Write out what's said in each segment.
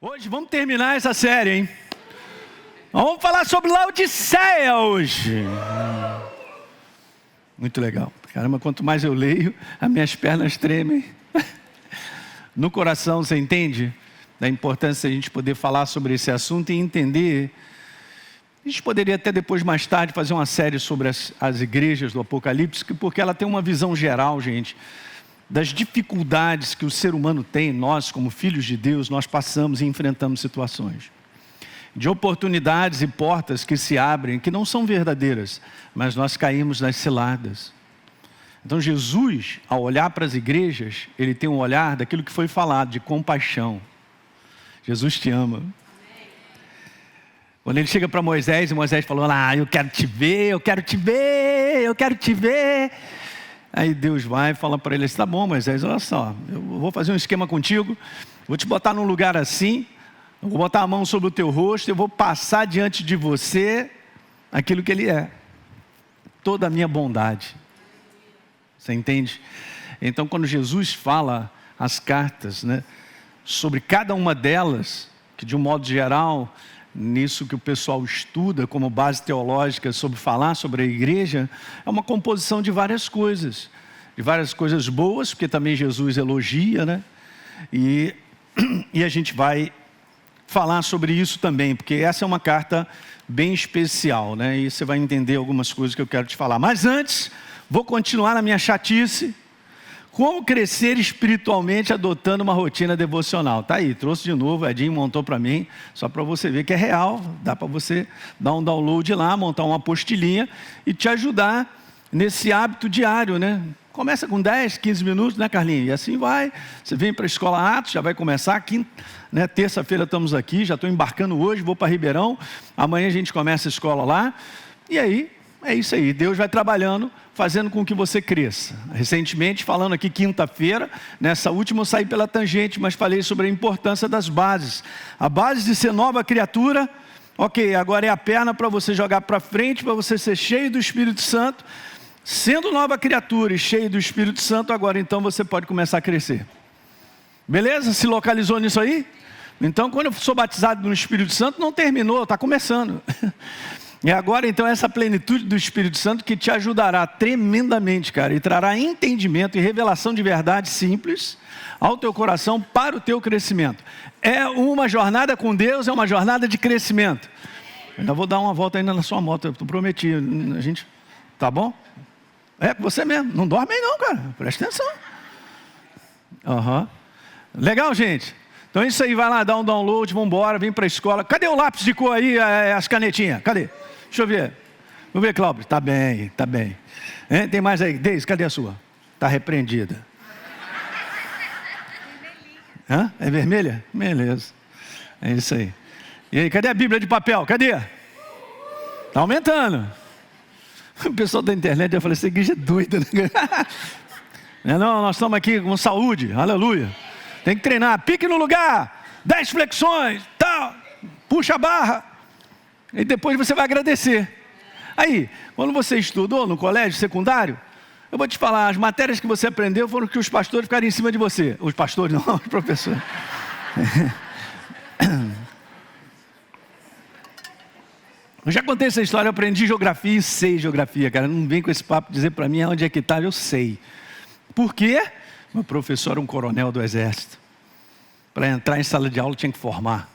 Hoje vamos terminar essa série, hein? Vamos falar sobre Laodiceia hoje. Muito legal. Caramba, quanto mais eu leio, as minhas pernas tremem. No coração, você entende? Da importância de a gente poder falar sobre esse assunto e entender. A gente poderia até depois, mais tarde, fazer uma série sobre as igrejas do Apocalipse, porque ela tem uma visão geral, gente, das dificuldades que o ser humano tem. Nós, como filhos de Deus, nós passamos e enfrentamos situações de oportunidades e portas que se abrem, que não são verdadeiras, mas nós caímos nas ciladas. Então Jesus, ao olhar para as igrejas, ele tem um olhar daquilo que foi falado, de compaixão. Jesus te ama. Quando ele chega para Moisés, e Moisés falou: eu quero te ver, eu quero te ver, eu quero te ver. Aí Deus vai e fala para ele: tá bom, Moisés, olha só, eu vou fazer um esquema contigo, vou te botar num lugar assim, eu vou botar a mão sobre o teu rosto, eu vou passar diante de você aquilo que ele é, toda a minha bondade. Você entende? Então quando Jesus fala as cartas, né, sobre cada uma delas, que de um modo geral, nisso que o pessoal estuda como base teológica sobre falar sobre a igreja, é uma composição de várias coisas boas, porque também Jesus elogia, né? E a gente vai falar sobre isso também, porque essa é uma carta bem especial, né? E você vai entender algumas coisas que eu quero te falar. Mas antes, vou continuar na minha chatice. Como crescer espiritualmente adotando uma rotina devocional? Tá aí, trouxe de novo, Edinho montou para mim, só para você ver que é real. Dá para você dar um download lá, montar uma apostilinha e te ajudar nesse hábito diário, né? Começa com 10, 15 minutos, né, Carlinhos? E assim vai. Você vem para a Escola Atos, já vai começar. Né? Terça-feira estamos aqui, já estou embarcando hoje, vou para Ribeirão. Amanhã a gente começa a escola lá. E aí, é isso aí. Deus vai trabalhando, fazendo com que você cresça. Recentemente, falando aqui quinta-feira, nessa última eu saí pela tangente, mas falei sobre a importância das bases. A base de ser nova criatura, ok, agora é a perna para você jogar para frente, para você ser cheio do Espírito Santo. Sendo nova criatura e cheio do Espírito Santo, agora então você pode começar a crescer. Beleza? Se localizou nisso aí? Então, quando eu sou batizado no Espírito Santo, não terminou, está começando. E agora então essa plenitude do Espírito Santo que te ajudará tremendamente, cara, e trará entendimento e revelação de verdade simples ao teu coração para o teu crescimento. É uma jornada com Deus, é uma jornada de crescimento. Ainda vou dar uma volta ainda na sua moto, eu prometi, a gente, tá bom? É você mesmo, não dorme aí não, cara, presta atenção. Legal, gente? Então é isso aí, vai lá, dá um download, vamos embora, vem para a escola. Cadê o lápis de cor aí, as canetinhas? Cadê? Deixa eu ver. Vamos ver, Cláudio. Tá bem, tá bem. Tem mais aí? Deise, cadê a sua? Tá repreendida. É vermelha? Beleza. É isso aí. E aí, cadê a Bíblia de papel? Cadê? Tá aumentando. O pessoal da internet, eu falei, essa igreja é doida, né? Não, nós estamos aqui com saúde, aleluia. Tem que treinar, pique no lugar, 10 flexões, tal, puxa a barra, e depois você vai agradecer. Aí, quando você estudou no colégio secundário, eu vou te falar, as matérias que você aprendeu foram que os pastores ficaram em cima de você. Os pastores não, os professores. Eu já contei essa história, eu aprendi geografia e sei geografia, cara. Não vem com esse papo dizer para mim onde é que está, eu sei. Por quê? Meu professor era um coronel do exército. Para entrar em sala de aula tinha que formar.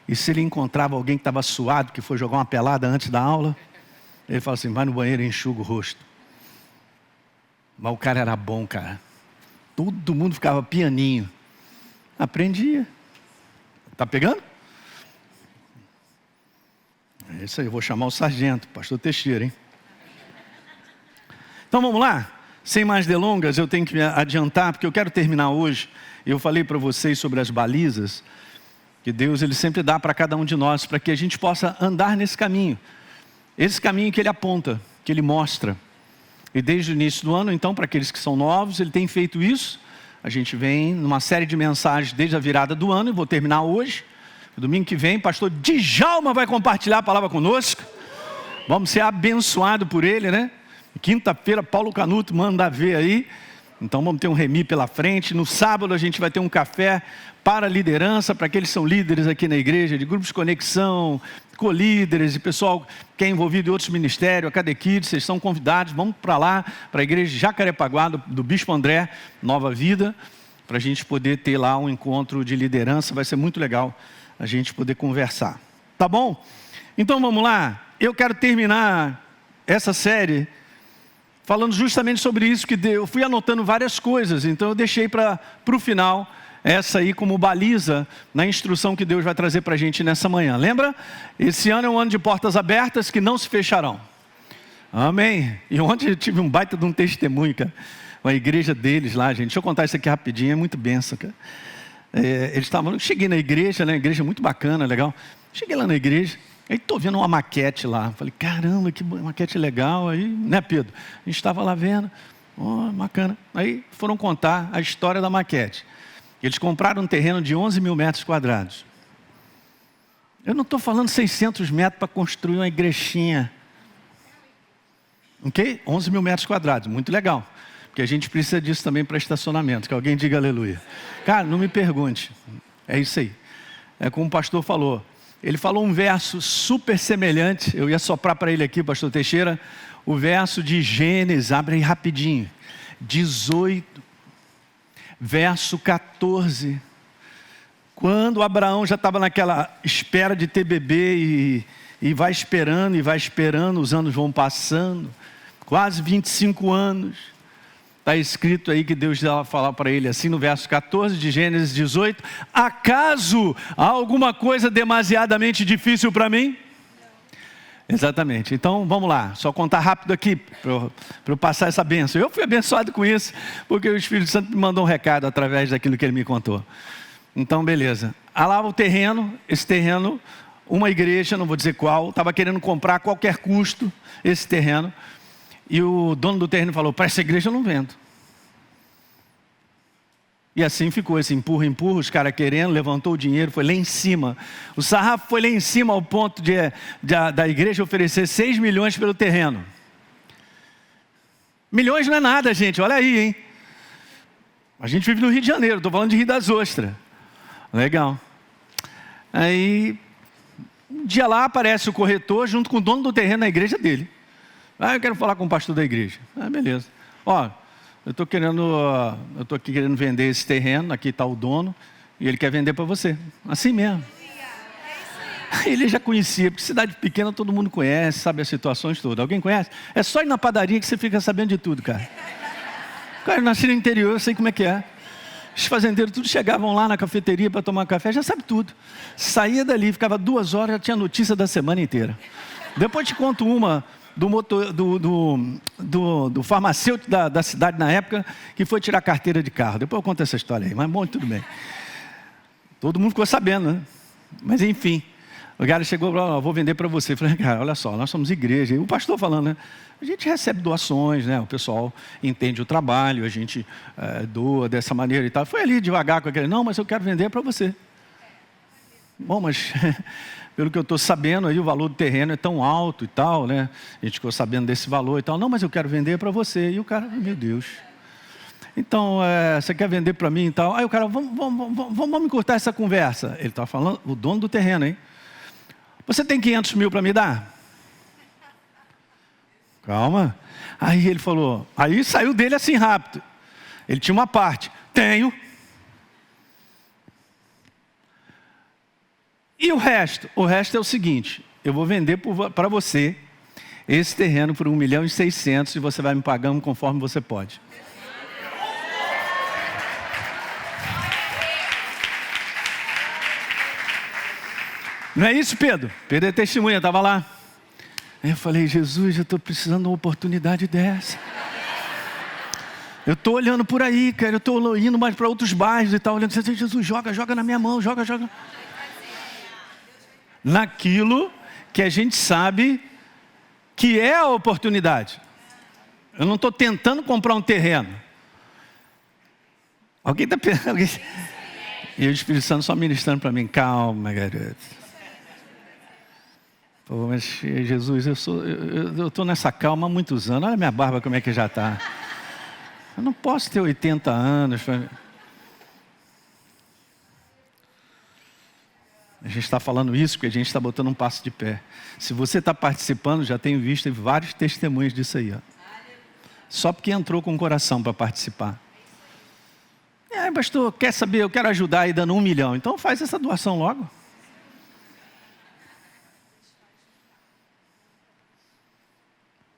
E se ele encontrava alguém que estava suado, que foi jogar uma pelada antes da aula, ele falava assim, vai no banheiro e enxuga o rosto. Mas o cara era bom, cara. Todo mundo ficava pianinho. Aprendia. Tá pegando? É isso aí, eu vou chamar o sargento, pastor Teixeira, hein? Então vamos lá? Sem mais delongas, eu tenho que me adiantar, porque eu quero terminar hoje. Eu falei para vocês sobre as balizas, que Deus ele sempre dá para cada um de nós, para que a gente possa andar nesse caminho. Esse caminho que Ele aponta, que Ele mostra. E desde o início do ano, então, para aqueles que são novos, Ele tem feito isso. A gente vem numa série de mensagens desde a virada do ano, e vou terminar hoje. Domingo que vem, pastor Djalma vai compartilhar a palavra conosco. Vamos ser abençoados por ele, né? Quinta-feira, Paulo Canuto manda ver aí. Então vamos ter um remi pela frente. No sábado a gente vai ter um café para a liderança, para aqueles que são líderes aqui na igreja, de grupos de conexão, co-líderes e pessoal que é envolvido em outros ministérios, a Cada Kids, vocês são convidados. Vamos para lá, para a igreja de Jacarepaguá, do Bispo André, Nova Vida, para a gente poder ter lá um encontro de liderança. Vai ser muito legal a gente poder conversar. Tá bom? Então vamos lá. Eu quero terminar essa série falando justamente sobre isso, que eu fui anotando várias coisas, então eu deixei para o final essa aí como baliza na instrução que Deus vai trazer para a gente nessa manhã. Lembra? Esse ano é um ano de portas abertas que não se fecharão. Amém. E ontem eu tive um baita de um testemunho, cara, com a igreja deles lá, gente. Deixa eu contar isso aqui rapidinho, é muito benção, cara. Eles estavam, cheguei na igreja, né? Igreja muito bacana, legal. Cheguei lá na igreja. Aí estou vendo uma maquete lá, falei, caramba, que maquete legal, aí, né, Pedro? A gente estava lá vendo, bacana. Aí foram contar a história da maquete. Eles compraram um terreno de 11 mil metros quadrados. Eu não estou falando 600 metros para construir uma igrejinha. Ok? 11 mil metros quadrados, muito legal. Porque a gente precisa disso também para estacionamento, que alguém diga aleluia. Cara, não me pergunte, é isso aí. É como o pastor falou. Ele falou um verso super semelhante, eu ia soprar para ele aqui, pastor Teixeira, o verso de Gênesis, abre aí rapidinho, 18, verso 14. Quando Abraão já estava naquela espera de ter bebê e vai esperando, os anos vão passando, quase 25 anos. Está escrito aí que Deus ia falar para ele assim no verso 14 de Gênesis 18: acaso há alguma coisa demasiadamente difícil para mim? Exatamente, então vamos lá, só contar rápido aqui para eu passar essa bênção. Eu fui abençoado com isso, porque o Espírito Santo me mandou um recado através daquilo que ele me contou. Então beleza, lá o terreno, esse terreno, uma igreja, não vou dizer qual, estava querendo comprar a qualquer custo esse terreno. E o dono do terreno falou, para essa igreja eu não vendo. E assim ficou, esse empurra, os caras querendo, levantou o dinheiro, foi lá em cima. O sarrafo foi lá em cima ao ponto da igreja oferecer 6 milhões pelo terreno. Milhões não é nada, gente, olha aí, hein. A gente vive no Rio de Janeiro, estou falando de Rio das Ostras. Legal. Aí, um dia lá aparece o corretor junto com o dono do terreno na igreja dele. Eu quero falar com o pastor da igreja. Beleza. Eu estou aqui querendo vender esse terreno, aqui está o dono, e ele quer vender para você. Assim mesmo. Ele já conhecia, porque cidade pequena todo mundo conhece, sabe as situações todas. Alguém conhece? É só ir na padaria que você fica sabendo de tudo, cara. Cara, eu nasci no interior, eu sei como é que é. Os fazendeiros tudo chegavam lá na cafeteria para tomar café, já sabe tudo. Saía dali, ficava 2 horas, já tinha notícia da semana inteira. Depois te conto uma do farmacêutico da cidade na época, que foi tirar carteira de carro. Depois eu conto essa história aí, mas bom, tudo bem. Todo mundo ficou sabendo, né? Mas enfim, o cara chegou e falou, vou vender para você. Eu falei, cara, olha só, nós somos igreja. E o pastor falando, né? A gente recebe doações, né? O pessoal entende o trabalho, a gente doa dessa maneira e tal. Foi ali devagar com aquele, não, mas eu quero vender para você. Bom, mas pelo que eu estou sabendo, aí o valor do terreno é tão alto e tal, né? A gente ficou sabendo desse valor e tal. Não, mas eu quero vender para você. E o cara, meu Deus. Então, você quer vender para mim e tal? Aí o cara, vamos encurtar essa conversa. Ele estava falando, o dono do terreno, hein? Você tem 500 mil para me dar? Calma. Aí ele falou, aí saiu dele assim rápido. Ele tinha uma parte. Tenho. E o resto? O resto é o seguinte, eu vou vender para você esse terreno por 1.600.000 e você vai me pagando conforme você pode. Não é isso, Pedro? Pedro é testemunha, estava lá. Aí eu falei, Jesus, eu estou precisando de uma oportunidade dessa. Eu estou olhando por aí, cara, eu estou indo mais para outros bairros e tal, olhando, Jesus, joga na minha mão, joga. Naquilo que a gente sabe que é a oportunidade. Eu não estou tentando comprar um terreno. Alguém está pensando? E o Espírito Santo só ministrando para mim, calma, garoto. Pô, mas Jesus, eu estou nessa calma há muitos anos. Olha a minha barba como é que já está. Eu não posso ter 80 anos. A gente está falando isso porque a gente está botando um passo de pé. Se você está participando, já tenho visto vários testemunhos disso aí. Ó. Só porque entrou com o coração para participar. Pastor, quer saber? Eu quero ajudar aí dando 1 milhão. Então faz essa doação logo.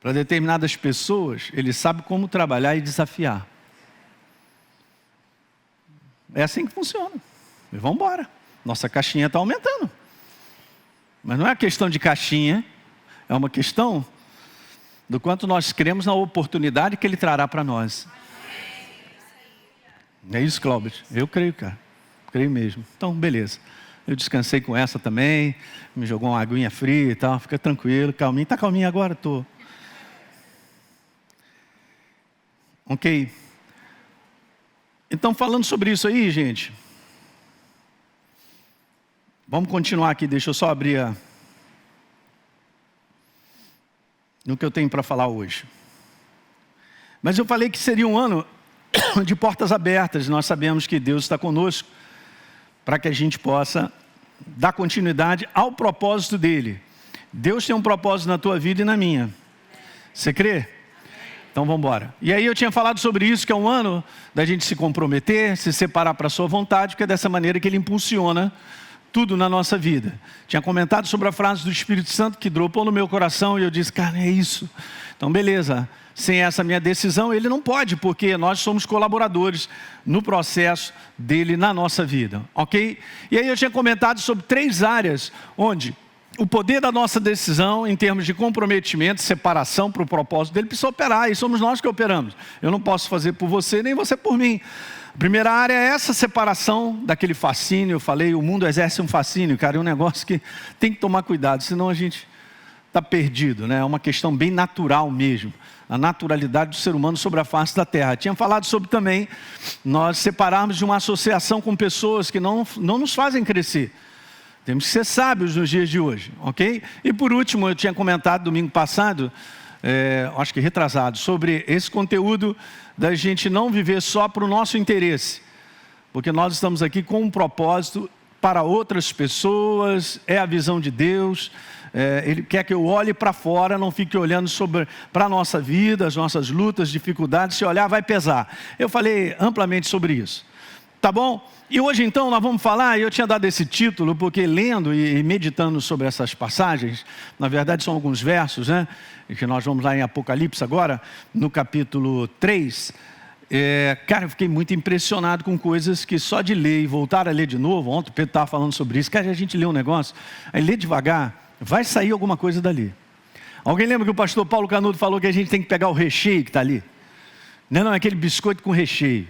Para determinadas pessoas, ele sabe como trabalhar e desafiar. É assim que funciona. E vamos embora. Nossa caixinha está aumentando. Mas não é uma questão de caixinha, é uma questão do quanto nós cremos na oportunidade que ele trará para nós. É isso, Cláudio? Eu creio, cara. Creio mesmo. Então, beleza. Eu descansei com essa também, me jogou uma aguinha fria e tal, fica tranquilo, calminho. Está calminho agora? Estou. Ok. Então, falando sobre isso aí, gente, vamos continuar aqui, deixa eu só abrir no que eu tenho para falar hoje. Mas eu falei que seria um ano de portas abertas. Nós sabemos que Deus está conosco para que a gente possa dar continuidade ao propósito dele. Deus tem um propósito na tua vida e na minha. Você crê? Então vamos embora. E aí eu tinha falado sobre isso, que é um ano da gente se comprometer, se separar para a sua vontade, porque é dessa maneira que ele impulsiona tudo na nossa vida. Tinha comentado sobre a frase do Espírito Santo que dropou no meu coração e eu disse, cara, é isso. Então beleza, sem essa minha decisão ele não pode, porque nós somos colaboradores no processo dele na nossa vida, ok? E aí eu tinha comentado sobre 3 áreas onde o poder da nossa decisão, em termos de comprometimento, separação para o propósito dele, precisa operar, e somos nós que operamos. Eu não posso fazer por você, nem você por mim. A primeira área é essa separação daquele fascínio. Eu falei, o mundo exerce um fascínio, cara, é um negócio que tem que tomar cuidado, senão a gente está perdido, né? É uma questão bem natural mesmo, a naturalidade do ser humano sobre a face da terra. Tinha falado sobre também nós separarmos de uma associação com pessoas que não nos fazem crescer. Temos que ser sábios nos dias de hoje, ok? E por último, eu tinha comentado domingo passado, acho que retrasado, sobre esse conteúdo da gente não viver só para o nosso interesse, porque nós estamos aqui com um propósito para outras pessoas, é a visão de Deus, Ele quer que eu olhe para fora, não fique olhando para a nossa vida, as nossas lutas, dificuldades. Se olhar vai pesar. Eu falei amplamente sobre isso, tá bom? E hoje então nós vamos falar, eu tinha dado esse título porque lendo e meditando sobre essas passagens, na verdade são alguns versos, né? Que nós vamos lá em Apocalipse agora, no capítulo 3, cara, eu fiquei muito impressionado com coisas que só de ler e voltar a ler de novo, ontem o Pedro estava falando sobre isso, cara, a gente lê um negócio, aí lê devagar, vai sair alguma coisa dali. Alguém lembra que o pastor Paulo Canudo falou que a gente tem que pegar o recheio que está ali? Não, é aquele biscoito com recheio.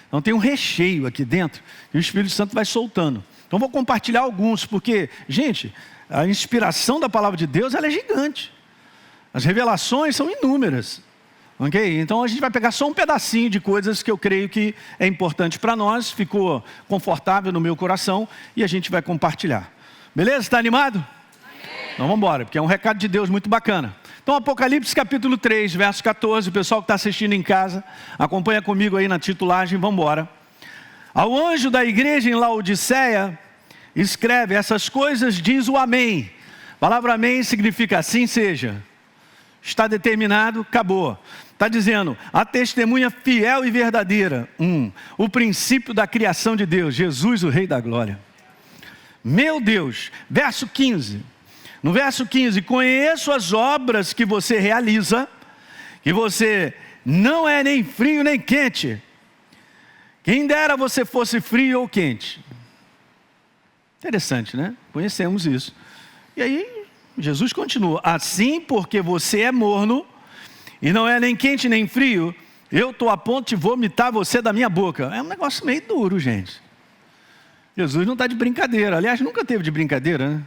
Então tem um recheio aqui dentro e o Espírito Santo vai soltando. Então vou compartilhar alguns, porque, gente, a inspiração da palavra de Deus ela é gigante. As revelações são inúmeras. Ok? Então a gente vai pegar só um pedacinho de coisas que eu creio que é importante para nós, ficou confortável no meu coração e a gente vai compartilhar. Beleza? Está animado? Amém. Então vamos embora, porque é um recado de Deus muito bacana. Então Apocalipse capítulo 3, verso 14, o pessoal que está assistindo em casa, acompanha comigo aí na titulagem, vamos embora. Ao anjo da igreja em Laodiceia, escreve, essas coisas diz o amém. A palavra amém significa assim seja. Está determinado, acabou. Está dizendo, a testemunha fiel e verdadeira. O princípio da criação de Deus, Jesus o Rei da Glória. Meu Deus, verso 15. No verso 15, conheço as obras que você realiza, que você não é nem frio nem quente. Quem dera você fosse frio ou quente. Interessante, né? Conhecemos isso. E aí, Jesus continua, assim porque você é morno, e não é nem quente nem frio, eu estou a ponto de vomitar você da minha boca. É um negócio meio duro, gente. Jesus não está de brincadeira, aliás, nunca teve de brincadeira, né?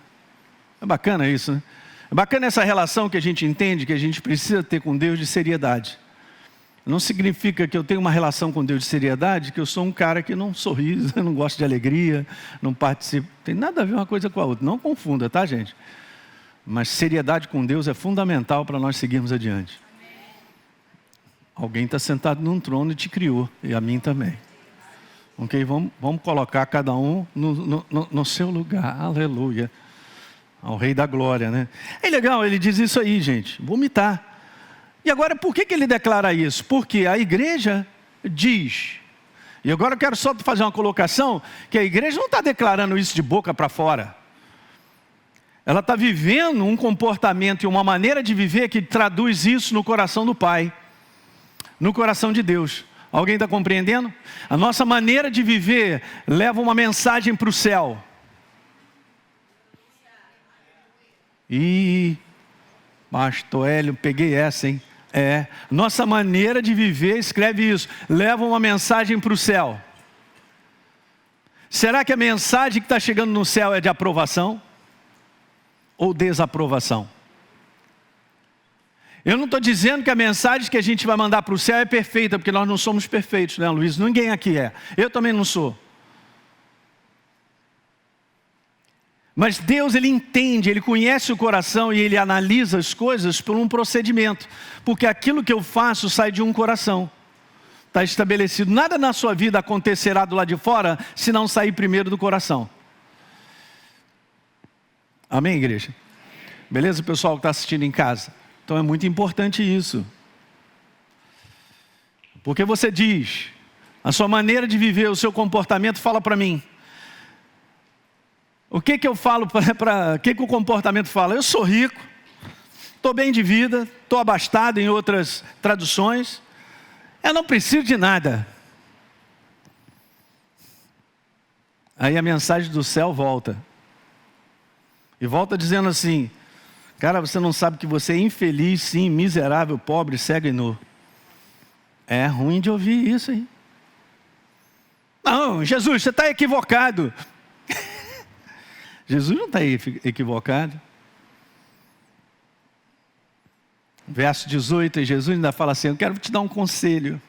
É bacana isso, né? É bacana essa relação que a gente entende, que a gente precisa ter com Deus de seriedade. Não significa que eu tenho uma relação com Deus de seriedade, que eu sou um cara que não sorri, não gosta de alegria, não participa. Tem nada a ver uma coisa com a outra, não confunda, tá, gente? Mas seriedade com Deus é fundamental para nós seguirmos adiante. Alguém está sentado num trono e te criou, e a mim também. Ok? Vamos colocar cada um no seu lugar. Aleluia. Ao Rei da Glória, né? É legal, ele diz isso aí, gente. Vomitar. E agora, por que ele declara isso? Porque a igreja diz. E agora eu quero só fazer uma colocação, que a igreja não está declarando isso de boca para fora. Ela está vivendo um comportamento e uma maneira de viver que traduz isso no coração do Pai. No coração de Deus. Alguém está compreendendo? A nossa maneira de viver leva uma mensagem para o céu. Ih, pastor Hélio, peguei essa, hein? Nossa maneira de viver, escreve isso, leva uma mensagem para o céu. Será que a mensagem que está chegando no céu é de aprovação? Ou desaprovação? Eu não estou dizendo que a mensagem que a gente vai mandar para o céu é perfeita, porque nós não somos perfeitos, né, Luiz? Ninguém aqui é. Eu também não sou. Mas Deus, Ele entende, Ele conhece o coração e Ele analisa as coisas por um procedimento. Porque aquilo que eu faço sai de um coração. Está estabelecido. Nada na sua vida acontecerá do lado de fora, se não sair primeiro do coração. Amém, igreja? Beleza, pessoal que está assistindo em casa? Então é muito importante isso. Porque você diz, a sua maneira de viver, o seu comportamento fala para mim. O que eu falo o que o comportamento fala? Eu sou rico, estou bem de vida, estou abastado em outras traduções, eu não preciso de nada. Aí a mensagem do céu volta. E volta dizendo assim, cara, você não sabe que você é infeliz, sim, miserável, pobre, cego e nu. É ruim de ouvir isso, hein? Não, Jesus, você está equivocado. Jesus não está equivocado. Verso 18, Jesus ainda fala assim, eu quero te dar um conselho.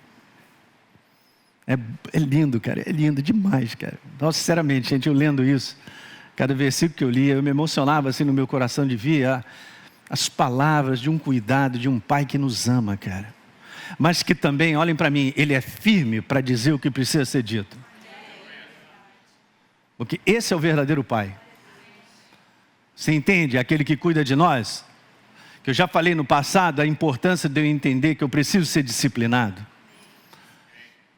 É lindo, cara, é lindo demais, cara. Nossa, sinceramente, gente, eu lendo isso, cada versículo que eu lia, eu me emocionava assim no meu coração de ver as palavras de um cuidado, de um pai que nos ama, cara. Mas que também, olhem para mim, ele é firme para dizer o que precisa ser dito. Porque esse é o verdadeiro pai. Você entende? Aquele que cuida de nós. Que eu já falei no passado, a importância de eu entender que eu preciso ser disciplinado.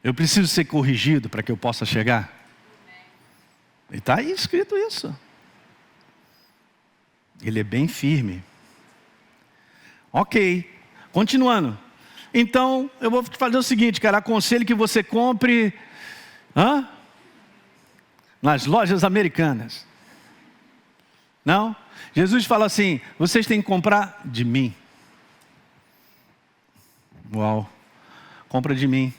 Eu preciso ser corrigido para que eu possa chegar. E está aí escrito isso. Ele é bem firme. Ok, continuando. Então, eu vou fazer o seguinte, cara, aconselho que você compre nas lojas americanas. Não? Jesus fala assim, vocês têm que comprar de mim. Uau, compra de mim.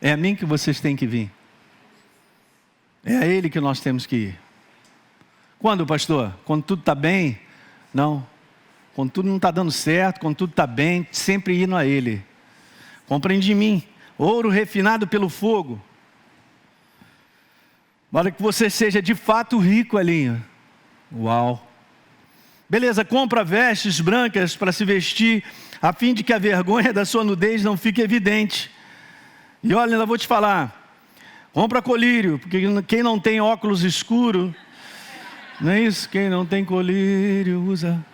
É a mim que vocês têm que vir. É a Ele que nós temos que ir. Quando, pastor? Quando tudo está bem? Não. Quando tudo não está dando certo, quando tudo está bem, sempre indo a Ele. Comprem de mim, ouro refinado pelo fogo. Para que você seja de fato rico, Alinha. Uau. Beleza, compra vestes brancas para se vestir, a fim de que a vergonha da sua nudez não fique evidente. E olha, ainda vou te falar, compra colírio, porque quem não tem óculos escuro, não é isso? Quem não tem colírio usa.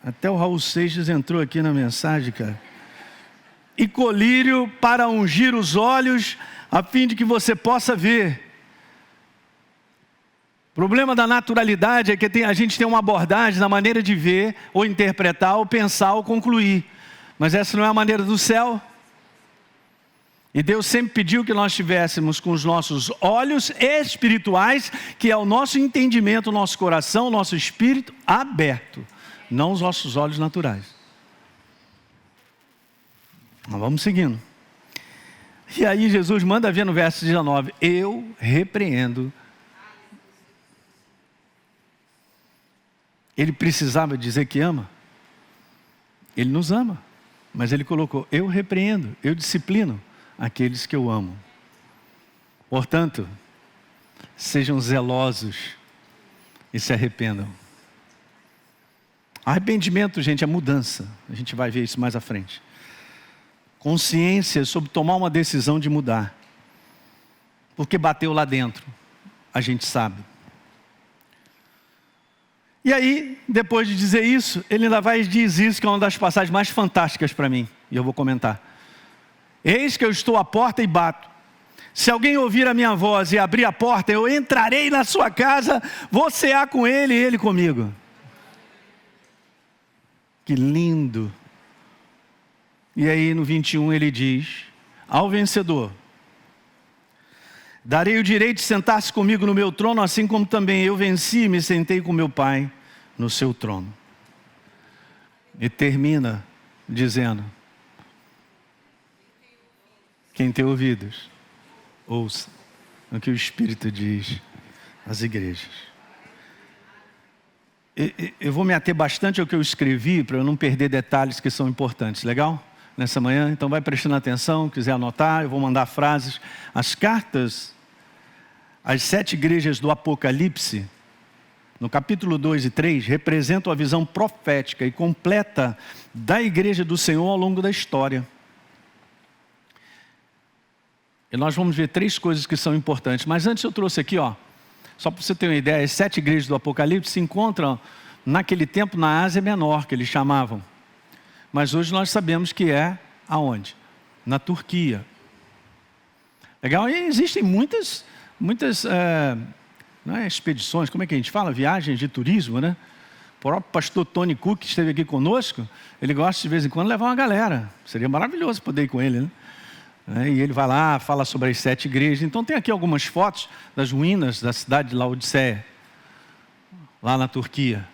Até o Raul Seixas entrou aqui na mensagem, cara. E colírio para ungir os olhos, a fim de que você possa ver. O problema da naturalidade é que a gente tem uma abordagem na maneira de ver, ou interpretar, ou pensar, ou concluir. Mas essa não é a maneira do céu. E Deus sempre pediu que nós estivéssemos com os nossos olhos espirituais, que é o nosso entendimento, o nosso coração, o nosso espírito aberto. Não os nossos olhos naturais. Mas vamos seguindo. E aí Jesus manda ver no verso 19, eu repreendo. Ele precisava dizer que ama? Ele nos ama. Mas ele colocou, eu repreendo, eu disciplino aqueles que eu amo. Portanto, sejam zelosos e se arrependam. Arrependimento, gente, é mudança. A gente vai ver isso mais à frente. Consciência sobre tomar uma decisão de mudar. Porque bateu lá dentro. A gente sabe. E aí, depois de dizer isso, ele ainda vai e diz isso, que é uma das passagens mais fantásticas para mim. E eu vou comentar. Eis que eu estou à porta e bato. Se alguém ouvir a minha voz e abrir a porta, eu entrarei na sua casa, vou cear com ele e ele comigo. Que lindo. E aí no 21 ele diz: ao vencedor, darei o direito de sentar-se comigo no meu trono, assim como também eu venci e me sentei com meu Pai no seu trono. E termina dizendo: quem tem ouvidos, ouça o que o Espírito diz às igrejas. Eu vou me ater bastante ao que eu escrevi, para eu não perder detalhes que são importantes, legal? Nessa manhã, então vai prestando atenção, quiser anotar, eu vou mandar frases. As cartas às 7 igrejas do Apocalipse, no capítulo 2 e 3, representam a visão profética e completa da igreja do Senhor ao longo da história. E nós vamos ver 3 coisas que são importantes. Mas antes eu trouxe aqui, só para você ter uma ideia, as 7 igrejas do Apocalipse se encontram naquele tempo na Ásia Menor, que eles chamavam. Mas hoje nós sabemos que é aonde? Na Turquia. Legal? E existem muitas expedições, como é que a gente fala? Viagens de turismo, né? O próprio pastor Tony Cook, que esteve aqui conosco, ele gosta de vez em quando levar uma galera. Seria maravilhoso poder ir com ele, né? E ele vai lá, fala sobre as 7 igrejas. Então tem aqui algumas fotos das ruínas da cidade de Laodiceia, lá na Turquia.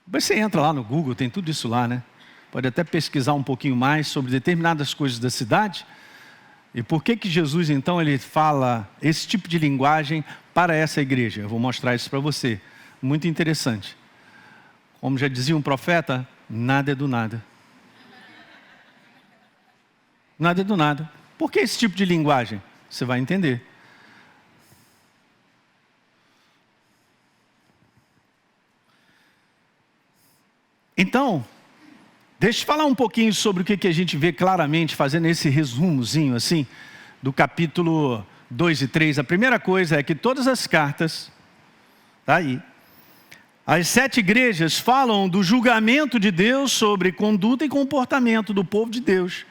Você entra lá no Google, tem tudo isso lá, né? Pode até pesquisar um pouquinho mais sobre determinadas coisas da cidade. E por que Jesus então ele fala esse tipo de linguagem para essa igreja? Eu vou mostrar isso para você. Muito interessante. Como já dizia um profeta, nada é do nada. Nada é do nada. Por que esse tipo de linguagem? Você vai entender. Então, deixa eu falar um pouquinho sobre o que a gente vê claramente, fazendo esse resumozinho assim, do capítulo 2 e 3. A primeira coisa é que todas as cartas, tá aí, as 7 igrejas falam do julgamento de Deus sobre conduta e comportamento do povo de Deus,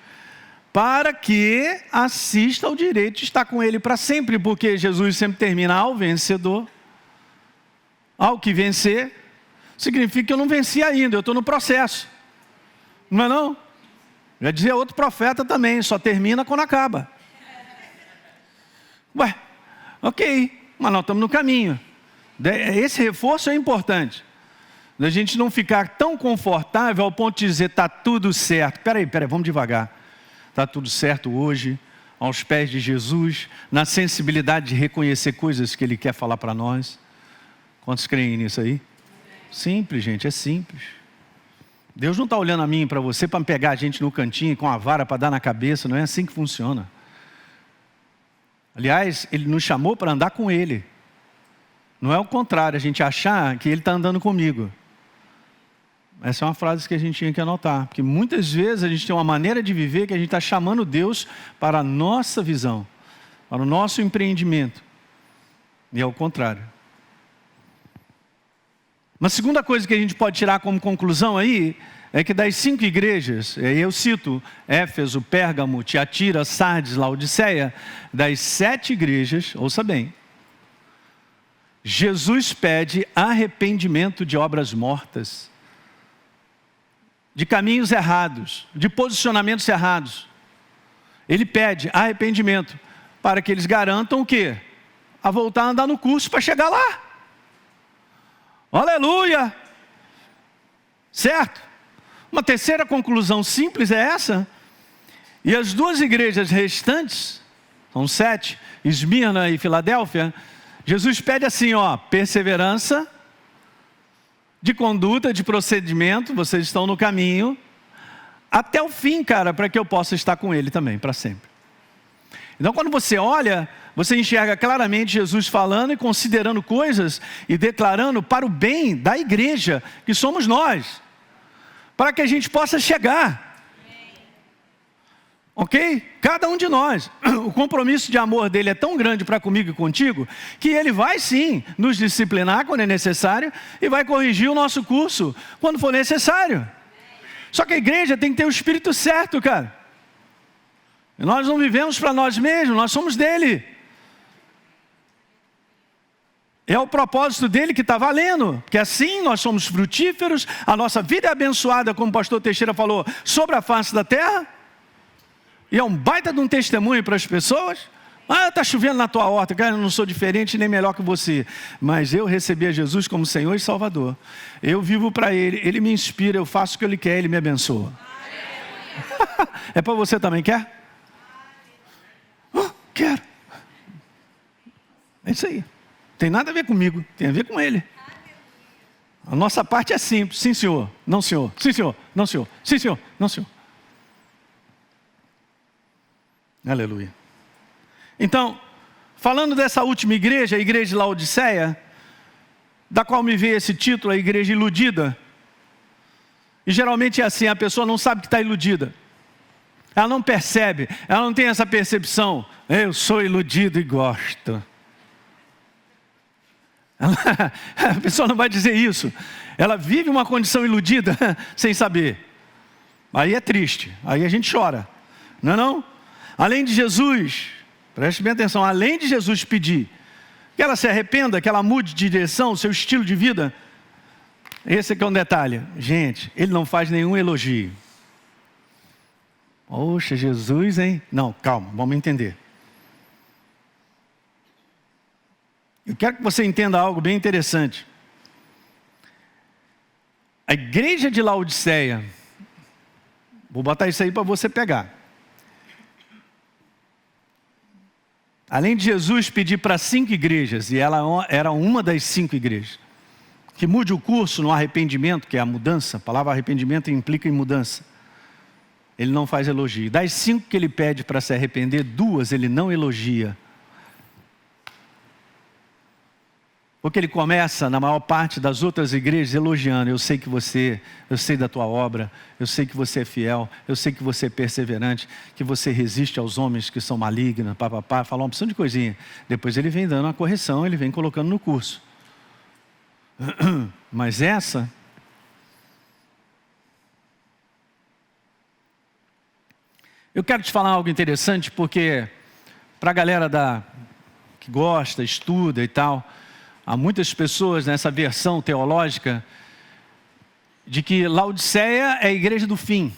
para que assista ao direito de estar com Ele para sempre, porque Jesus sempre termina ao vencedor, ao que vencer, significa que eu não venci ainda, eu estou no processo, não é não? Já dizia outro profeta também, só termina quando acaba. Ué, ok, mas nós estamos no caminho. Esse reforço é importante, da gente não ficar tão confortável ao ponto de dizer, está tudo certo. Peraí, vamos devagar. Está tudo certo hoje, aos pés de Jesus, na sensibilidade de reconhecer coisas que Ele quer falar para nós. Quantos creem nisso aí? Simples, gente, é simples. Deus não está olhando a mim e para você para pegar a gente no cantinho com a vara para dar na cabeça, não é assim que funciona. Aliás, Ele nos chamou para andar com Ele. Não é o contrário, a gente achar que Ele está andando comigo. Essa é uma frase que a gente tinha que anotar, porque muitas vezes a gente tem uma maneira de viver que a gente está chamando Deus para a nossa visão, para o nosso empreendimento, e é o contrário. Uma segunda coisa que a gente pode tirar como conclusão aí, é que das 5 igrejas, eu cito Éfeso, Pérgamo, Tiatira, Sardes, Laodiceia, das 7 igrejas, ouça bem, Jesus pede arrependimento de obras mortas, de caminhos errados, de posicionamentos errados. Ele pede arrependimento para que eles garantam o quê? A voltar a andar no curso para chegar lá. Aleluia! Certo? Uma terceira conclusão simples é essa. E as 2 igrejas restantes, são 7, Esmirna e Filadélfia, Jesus pede assim, perseverança, de conduta, de procedimento, vocês estão no caminho, até o fim, cara, para que eu possa estar com Ele também, para sempre. Então, quando você olha, você enxerga claramente Jesus falando e considerando coisas e declarando para o bem da igreja, que somos nós, para que a gente possa chegar. Ok? Cada um de nós. O compromisso de amor dele é tão grande para comigo e contigo, que ele vai sim nos disciplinar quando é necessário e vai corrigir o nosso curso quando for necessário. Só que a igreja tem que ter o espírito certo, cara. Nós não vivemos para nós mesmos, nós somos dele. É o propósito dele que está valendo, que assim nós somos frutíferos, a nossa vida é abençoada, como o pastor Teixeira falou, sobre a face da terra. E é um baita de um testemunho para as pessoas. Está chovendo na tua horta, cara, eu não sou diferente nem melhor que você. Mas eu recebi a Jesus como Senhor e Salvador. Eu vivo para Ele, Ele me inspira, eu faço o que Ele quer, Ele me abençoa. É para você também, quer? Quero. É isso aí. Tem nada a ver comigo, tem a ver com Ele. A nossa parte é simples. Sim, senhor. Não, senhor. Sim, senhor. Não, senhor. Sim, senhor. Não, senhor. Aleluia. Então, falando dessa última igreja, a igreja de Laodiceia, da qual me veio esse título, a igreja iludida. E geralmente é assim, a pessoa não sabe que está iludida. Ela não percebe, ela não tem essa percepção. Eu sou iludido e gosto. A pessoa não vai dizer isso. Ela vive uma condição iludida sem saber. Aí é triste, aí a gente chora. Não é não? Além de Jesus, preste bem atenção, além de Jesus pedir que ela se arrependa, que ela mude de direção, seu estilo de vida, esse aqui é um detalhe. Gente, ele não faz nenhum elogio. Poxa, Jesus, hein? Não, calma, vamos entender. Eu quero que você entenda algo bem interessante. A igreja de Laodiceia, vou botar isso aí para você pegar. Além de Jesus pedir para 5 igrejas, e ela era uma das 5 igrejas, que mude o curso no arrependimento, que é a mudança, a palavra arrependimento implica em mudança. Ele não faz elogio. Das 5 que ele pede para se arrepender, 2 ele não elogia. Porque ele começa, na maior parte das outras igrejas, elogiando. Eu sei da tua obra, eu sei que você é fiel, eu sei que você é perseverante, que você resiste aos homens que são malignos, fala uma opção de coisinha. Depois ele vem dando uma correção, ele vem colocando no curso. Mas essa... Eu quero te falar algo interessante, porque para a galera que gosta, estuda e tal, há muitas pessoas nessa versão teológica de que Laodiceia é a igreja do fim,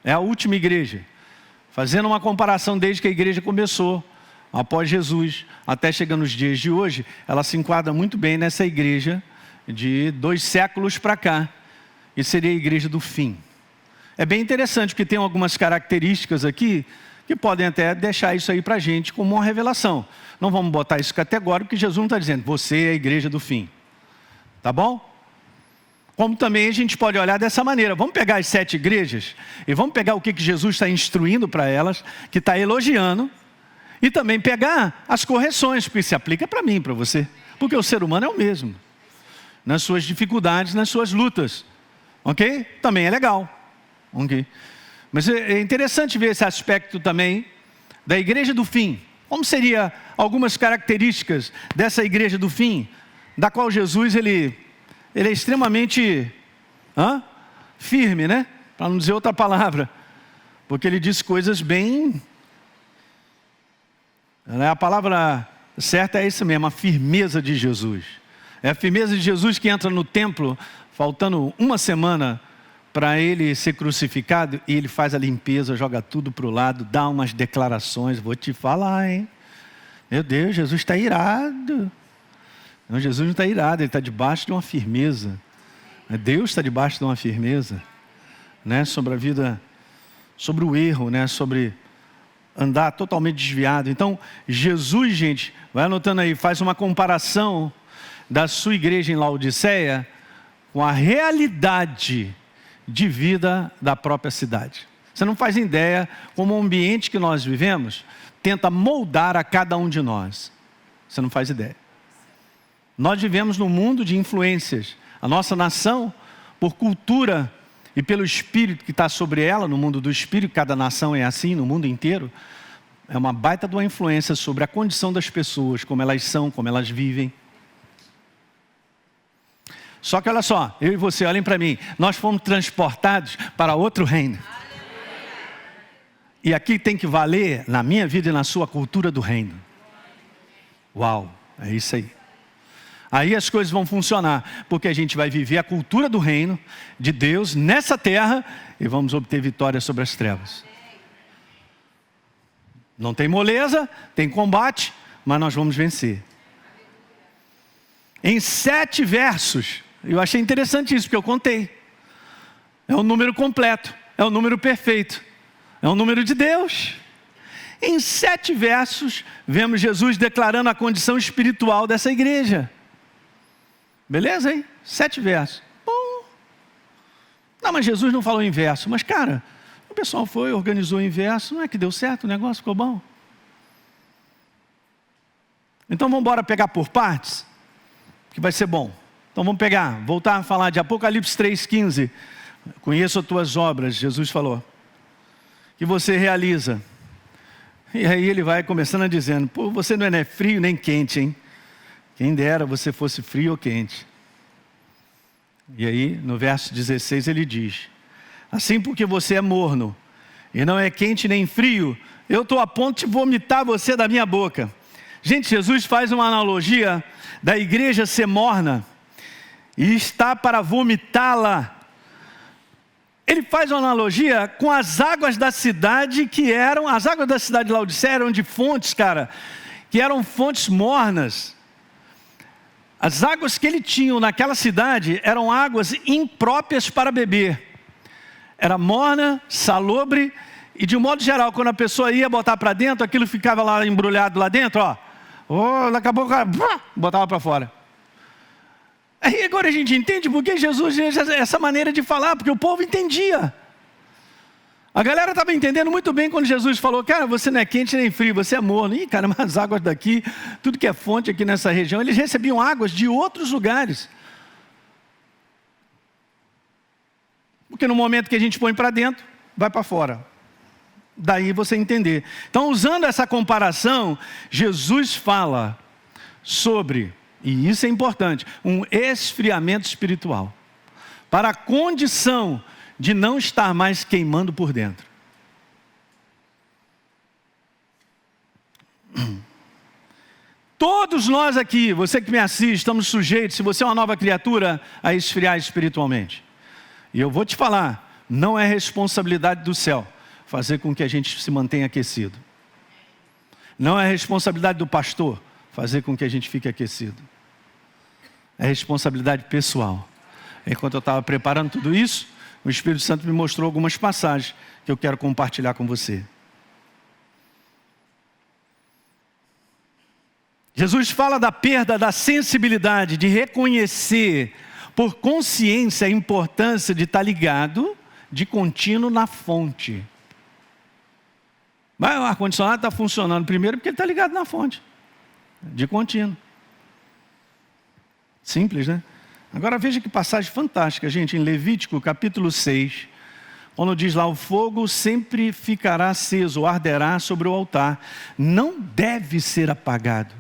é a última igreja, fazendo uma comparação desde que a igreja começou, após Jesus, até chegando nos dias de hoje, ela se enquadra muito bem nessa igreja de 2 séculos para cá, e seria a igreja do fim. É bem interessante, porque tem algumas características aqui que podem até deixar isso aí para a gente como uma revelação. Não vamos botar isso categórico, porque Jesus não está dizendo, você é a igreja do fim. Tá bom? Como também a gente pode olhar dessa maneira. Vamos pegar as 7 igrejas e vamos pegar o que Jesus está instruindo para elas, que está elogiando, e também pegar as correções, porque se aplica para mim, para você. Porque o ser humano é o mesmo. Nas suas dificuldades, nas suas lutas. Ok? Também é legal. Ok? Mas é interessante ver esse aspecto também da igreja do fim. Como seriam algumas características dessa igreja do fim, da qual Jesus ele é extremamente firme, né? Para não dizer outra palavra, porque ele diz coisas bem... A palavra certa é isso mesmo, a firmeza de Jesus. É a firmeza de Jesus que entra no templo, faltando uma semana para ele ser crucificado, e ele faz a limpeza, joga tudo para o lado, dá umas declarações, vou te falar, hein? Meu Deus, Jesus está irado. Não, Jesus não está irado, ele está debaixo de uma firmeza. Deus está debaixo de uma firmeza, né? Sobre a vida, sobre o erro, né? Sobre andar totalmente desviado. Então, Jesus, gente, vai anotando aí, faz uma comparação da sua igreja em Laodiceia com a realidade de vida da própria cidade. Você não faz ideia como o ambiente que nós vivemos tenta moldar a cada um de nós. Você não faz ideia. Nós vivemos num mundo de influências. A nossa nação, por cultura e pelo espírito que está sobre ela, no mundo do espírito, cada nação é assim, no mundo inteiro, é uma baita de uma influência sobre a condição das pessoas, como elas são, como elas vivem. Só que olha só, eu e você, olhem para mim, nós fomos transportados para outro reino. E aqui tem que valer, na minha vida e na sua, cultura do reino. Uau, é isso aí. Aí as coisas vão funcionar, porque a gente vai viver a cultura do reino de Deus nessa terra e vamos obter vitória sobre as trevas. Não tem moleza, tem combate, mas nós vamos vencer. Em 7 versos, eu achei interessante isso, porque eu contei. É um número completo, é um número perfeito, é um número de Deus. Em 7 versos, vemos Jesus declarando a condição espiritual dessa igreja. Beleza, hein? 7 versos. Bom. Não, mas Jesus não falou em verso. Mas, cara, o pessoal foi, organizou em verso. Não é que deu certo o negócio? Ficou bom? Então, vamos embora pegar por partes, que vai ser bom. Então, vamos pegar, voltar a falar de Apocalipse 3,15. Conheço as tuas obras, Jesus falou, que você realiza. E aí ele vai começando a dizendo, pô, você não é nem frio nem quente, hein? Quem dera você fosse frio ou quente. E aí, no verso 16, ele diz, assim porque você é morno, e não é quente nem frio, eu estou a ponto de vomitar você da minha boca. Gente, Jesus faz uma analogia da igreja ser morna, e está para vomitá-la. Ele faz uma analogia com as águas da cidade as águas da cidade de Laodiceia eram de fontes, cara, que eram fontes mornas. As águas que ele tinha naquela cidade eram águas impróprias para beber. Era morna, salobre, e de um modo geral, quando a pessoa ia botar para dentro, aquilo ficava lá embrulhado lá dentro, daqui a pouco, botava para fora. Aí agora a gente entende porque Jesus tinha essa maneira de falar, porque o povo entendia. A galera estava entendendo muito bem quando Jesus falou, cara, você não é quente nem frio, você é morno. Ih, cara, mas as águas daqui, tudo que é fonte aqui nessa região, eles recebiam águas de outros lugares. Porque no momento que a gente põe para dentro, vai para fora. Daí você entender. Então, usando essa comparação, Jesus fala sobre, e isso é importante, um esfriamento espiritual. Para a condição de não estar mais queimando por dentro. Todos nós aqui, você que me assiste, estamos sujeitos, se você é uma nova criatura, a esfriar espiritualmente. E eu vou te falar, não é responsabilidade do céu fazer com que a gente se mantenha aquecido. Não é responsabilidade do pastor fazer com que a gente fique aquecido. É responsabilidade pessoal. Enquanto eu estava preparando tudo isso, o Espírito Santo me mostrou algumas passagens que eu quero compartilhar com você. Jesus fala da perda da sensibilidade, de reconhecer por consciência a importância de estar ligado de contínuo na fonte. Mas o ar-condicionado está funcionando primeiro porque ele está ligado na fonte, de contínuo. Simples, né? Agora veja que passagem fantástica, gente, em Levítico capítulo 6, quando diz lá, o fogo sempre ficará aceso, arderá sobre o altar, não deve ser apagado.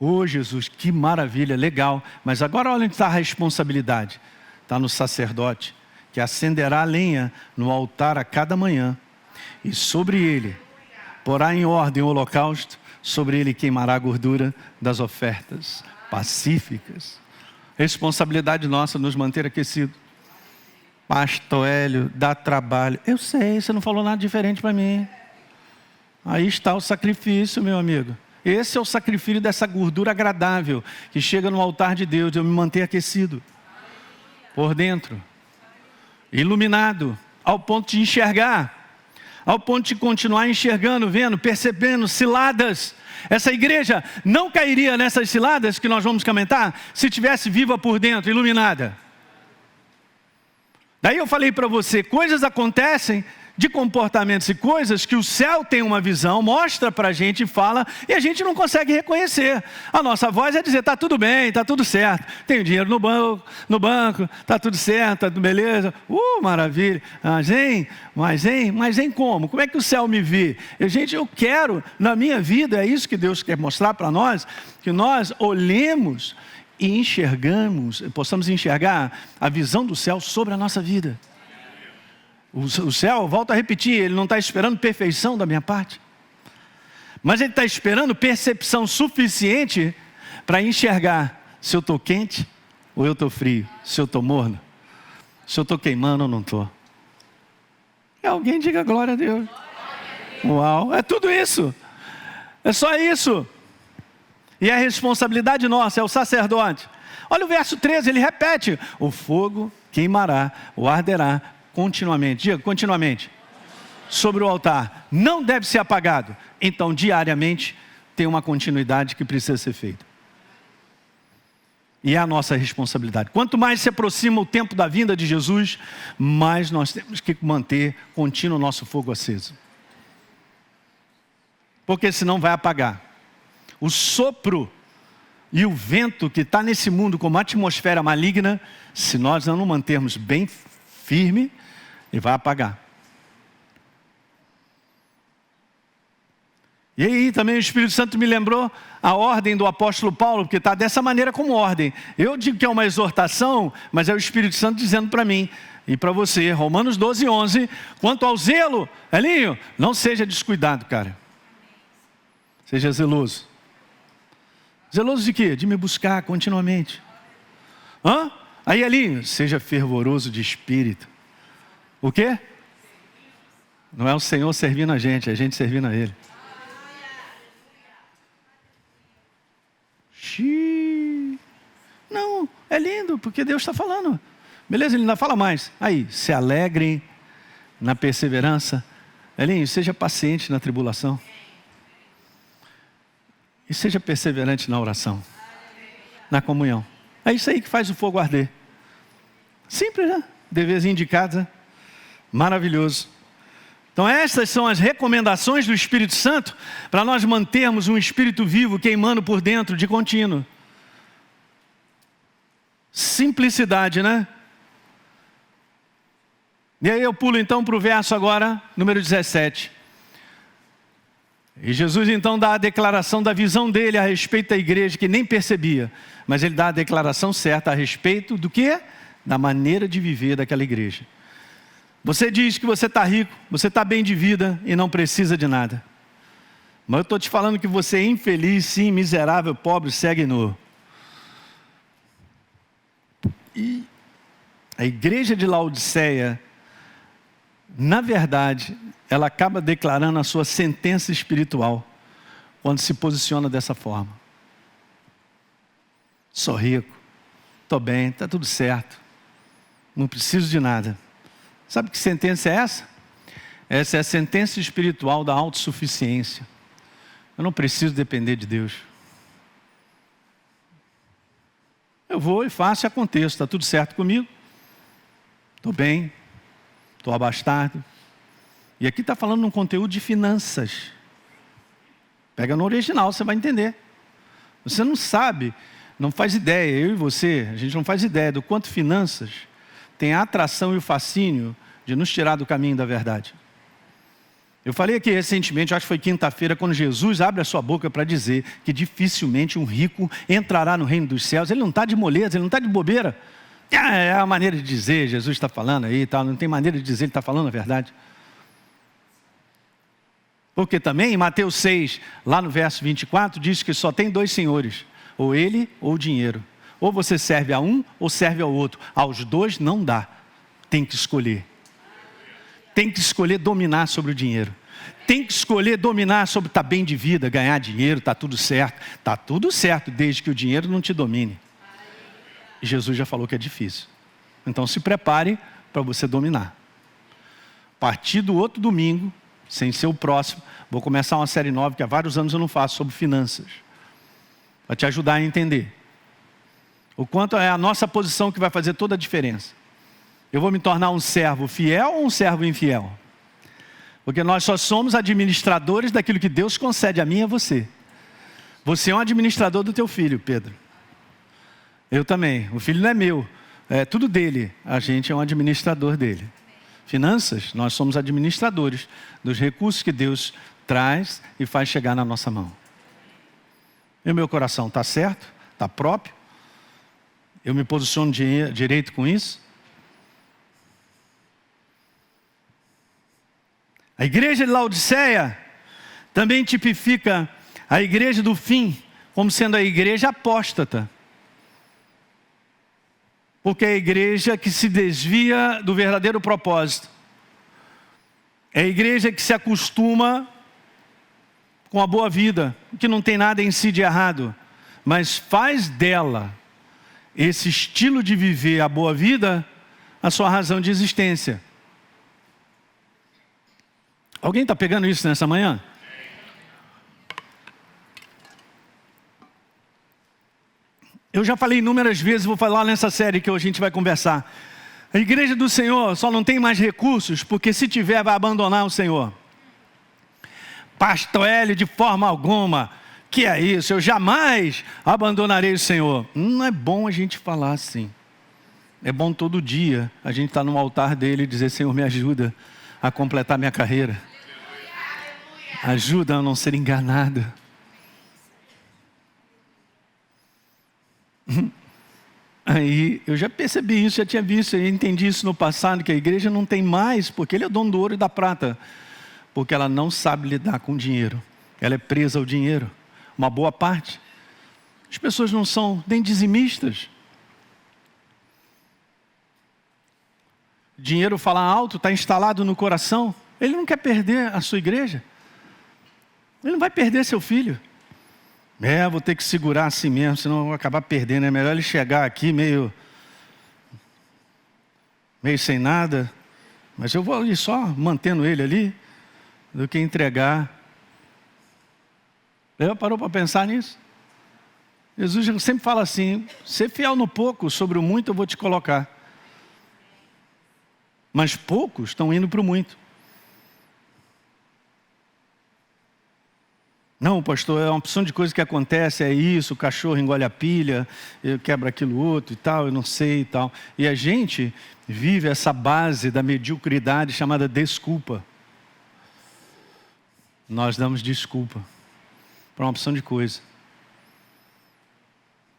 Oh Jesus, que maravilha, legal, mas agora olha onde está a responsabilidade, está no sacerdote, que acenderá a lenha no altar a cada manhã, e sobre ele porá em ordem o holocausto, sobre ele queimará a gordura das ofertas pacíficas. Responsabilidade nossa nos manter aquecido. Pastor Hélio, dá trabalho. Eu sei, você não falou nada diferente para mim. Aí está o sacrifício, meu amigo. Esse é o sacrifício dessa gordura agradável que chega no altar de Deus, de eu me manter aquecido por dentro, iluminado, ao ponto de enxergar, ao ponto de continuar enxergando, vendo, percebendo ciladas. Essa igreja não cairia nessas ciladas que nós vamos comentar se estivesse viva por dentro, iluminada. Daí eu falei para você, coisas acontecem de comportamentos e coisas que o céu tem uma visão, mostra para a gente e fala, e a gente não consegue reconhecer. A nossa voz é dizer, está tudo bem, está tudo certo, tenho dinheiro no banco, está tudo certo, está tudo beleza, maravilha, mas em como? Como é que o céu me vê? Eu quero, na minha vida, é isso que Deus quer mostrar para nós, que nós olhemos e possamos enxergar a visão do céu sobre a nossa vida. O céu, volto a repetir, ele não está esperando perfeição da minha parte, mas ele está esperando percepção suficiente para enxergar se eu estou quente ou eu estou frio, se eu estou morno, se eu estou queimando ou não estou. Alguém diga glória a Deus. Uau, é tudo isso, é só isso. E a responsabilidade nossa, é o sacerdote. Olha o verso 13, ele repete: o fogo queimará, ou arderá continuamente. Diga, continuamente. Sobre o altar. Não deve ser apagado. Então, diariamente, tem uma continuidade que precisa ser feita. E é a nossa responsabilidade. Quanto mais se aproxima o tempo da vinda de Jesus, mais nós temos que manter contínuo o nosso fogo aceso. Porque senão vai apagar. O sopro e o vento que está nesse mundo como atmosfera maligna, se nós não mantermos bem firme, ele vai apagar. E aí também o Espírito Santo me lembrou a ordem do apóstolo Paulo, porque está dessa maneira como ordem. Eu digo que é uma exortação, mas é o Espírito Santo dizendo para mim e para você, Romanos 12, 11, quanto ao zelo, Elinho, não seja descuidado, cara. Seja zeloso. Zeloso de quê? De me buscar continuamente. Aí, Elinho, seja fervoroso de espírito. O quê? Não é o Senhor servindo a gente, é a gente servindo a Ele. Não, é lindo, porque Deus está falando. Beleza, Ele ainda fala mais. Aí, se alegrem na perseverança. Elinho, seja paciente na tribulação. E seja perseverante na oração, na comunhão. É isso aí que faz o fogo arder. Simples, né? Deverzinho de casa. Maravilhoso. Então essas são as recomendações do Espírito Santo para nós mantermos um espírito vivo queimando por dentro de contínuo. Simplicidade, né? E aí eu pulo então para o verso agora, número 17. E Jesus então dá a declaração da visão dele a respeito da igreja, que nem percebia. Mas ele dá a declaração certa a respeito do quê? Da maneira de viver daquela igreja. Você diz que você está rico, você está bem de vida e não precisa de nada. Mas eu estou te falando que você é infeliz, sim, miserável, pobre, cego e nu. E a igreja de Laodiceia, na verdade, ela acaba declarando a sua sentença espiritual quando se posiciona dessa forma. Sou rico, estou bem, está tudo certo, não preciso de nada. Sabe que sentença é essa? Essa é a sentença espiritual da autossuficiência. Eu não preciso depender de Deus. Eu vou e faço e aconteço, está tudo certo comigo, estou bem, estou abastado. E aqui está falando num conteúdo de finanças. Pega no original, você vai entender. Você não sabe, não faz ideia, eu e você, a gente não faz ideia do quanto finanças tem a atração e o fascínio de nos tirar do caminho da verdade. Eu falei aqui recentemente, acho que foi quinta-feira, quando Jesus abre a sua boca para dizer que dificilmente um rico entrará no reino dos céus. Ele não está de moleza, ele não está de bobeira. É a maneira de dizer, Jesus está falando aí e tal, não tem maneira de dizer, ele está falando a verdade. Porque também em Mateus 6, lá no verso 24, diz que só tem dois senhores, ou ele ou o dinheiro. Ou você serve a um ou serve ao outro. Aos dois não dá, tem que escolher. Tem que escolher dominar sobre o dinheiro. Tem que escolher dominar sobre estar bem de vida, ganhar dinheiro, está tudo certo. Está tudo certo, desde que o dinheiro não te domine. E Jesus já falou que é difícil. Então se prepare para você dominar. A partir do outro domingo, sem ser o próximo, vou começar uma série nova que há vários anos eu não faço, sobre finanças. Para te ajudar a entender. O quanto é a nossa posição que vai fazer toda a diferença. Eu vou me tornar um servo fiel ou um servo infiel? Porque nós só somos administradores daquilo que Deus concede a mim e a você. Você é um administrador do teu filho, Pedro. Eu também. O filho não é meu, é tudo dele. A gente é um administrador dele. Finanças, nós somos administradores dos recursos que Deus traz e faz chegar na nossa mão. E o meu coração está certo? Está próprio? Eu me posiciono direito com isso? A igreja de Laodiceia também tipifica a igreja do fim como sendo a igreja apóstata. Porque é a igreja que se desvia do verdadeiro propósito. É a igreja que se acostuma com a boa vida, que não tem nada em si de errado, mas faz dela esse estilo de viver a boa vida a sua razão de existência. Alguém está pegando isso nessa manhã? Eu já falei inúmeras vezes, vou falar nessa série que hoje a gente vai conversar. A igreja do Senhor só não tem mais recursos, porque se tiver vai abandonar o Senhor. Pastor Hélio, de forma alguma, que é isso? Eu jamais abandonarei o Senhor. Não é bom a gente falar assim. É bom todo dia a gente estar no altar dele e dizer: Senhor, me ajuda a completar minha carreira. Ajuda a não ser enganado. Aí eu já percebi isso, já tinha visto, eu entendi isso no passado, que a igreja não tem mais, porque ele é dono do ouro e da prata, porque ela não sabe lidar com dinheiro, ela é presa ao dinheiro, uma boa parte. As pessoas não são nem dizimistas. Dinheiro fala alto, está instalado no coração, ele não quer perder a sua igreja, ele não vai perder seu filho. Vou ter que segurar assim mesmo, senão eu vou acabar perdendo. É melhor ele chegar aqui meio sem nada, mas eu vou ali só mantendo ele ali, do que entregar. Já parou para pensar nisso? Jesus sempre fala assim: ser fiel no pouco, sobre o muito eu vou te colocar. Mas poucos estão indo para o muito. Não, pastor, é uma opção de coisa que acontece, é isso, o cachorro engole a pilha, eu quebro aquilo outro e tal, eu não sei e tal. E a gente vive essa base da mediocridade chamada desculpa. Nós damos desculpa para uma opção de coisa.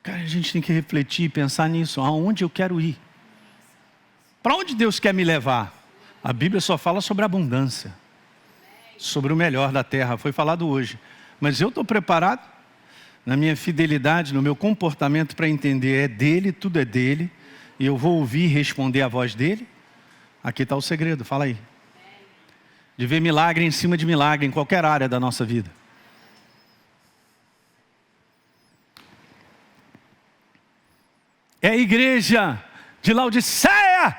Cara, a gente tem que refletir e pensar nisso. Aonde eu quero ir? Para onde Deus quer me levar? A Bíblia só fala sobre abundância, sobre o melhor da terra. Foi falado hoje. Mas eu estou preparado, na minha fidelidade, no meu comportamento, para entender: é dele, tudo é dele, e eu vou ouvir e responder a voz dele. Aqui está o segredo, fala aí. De ver milagre em cima de milagre, em qualquer área da nossa vida. É a igreja de Laodiceia.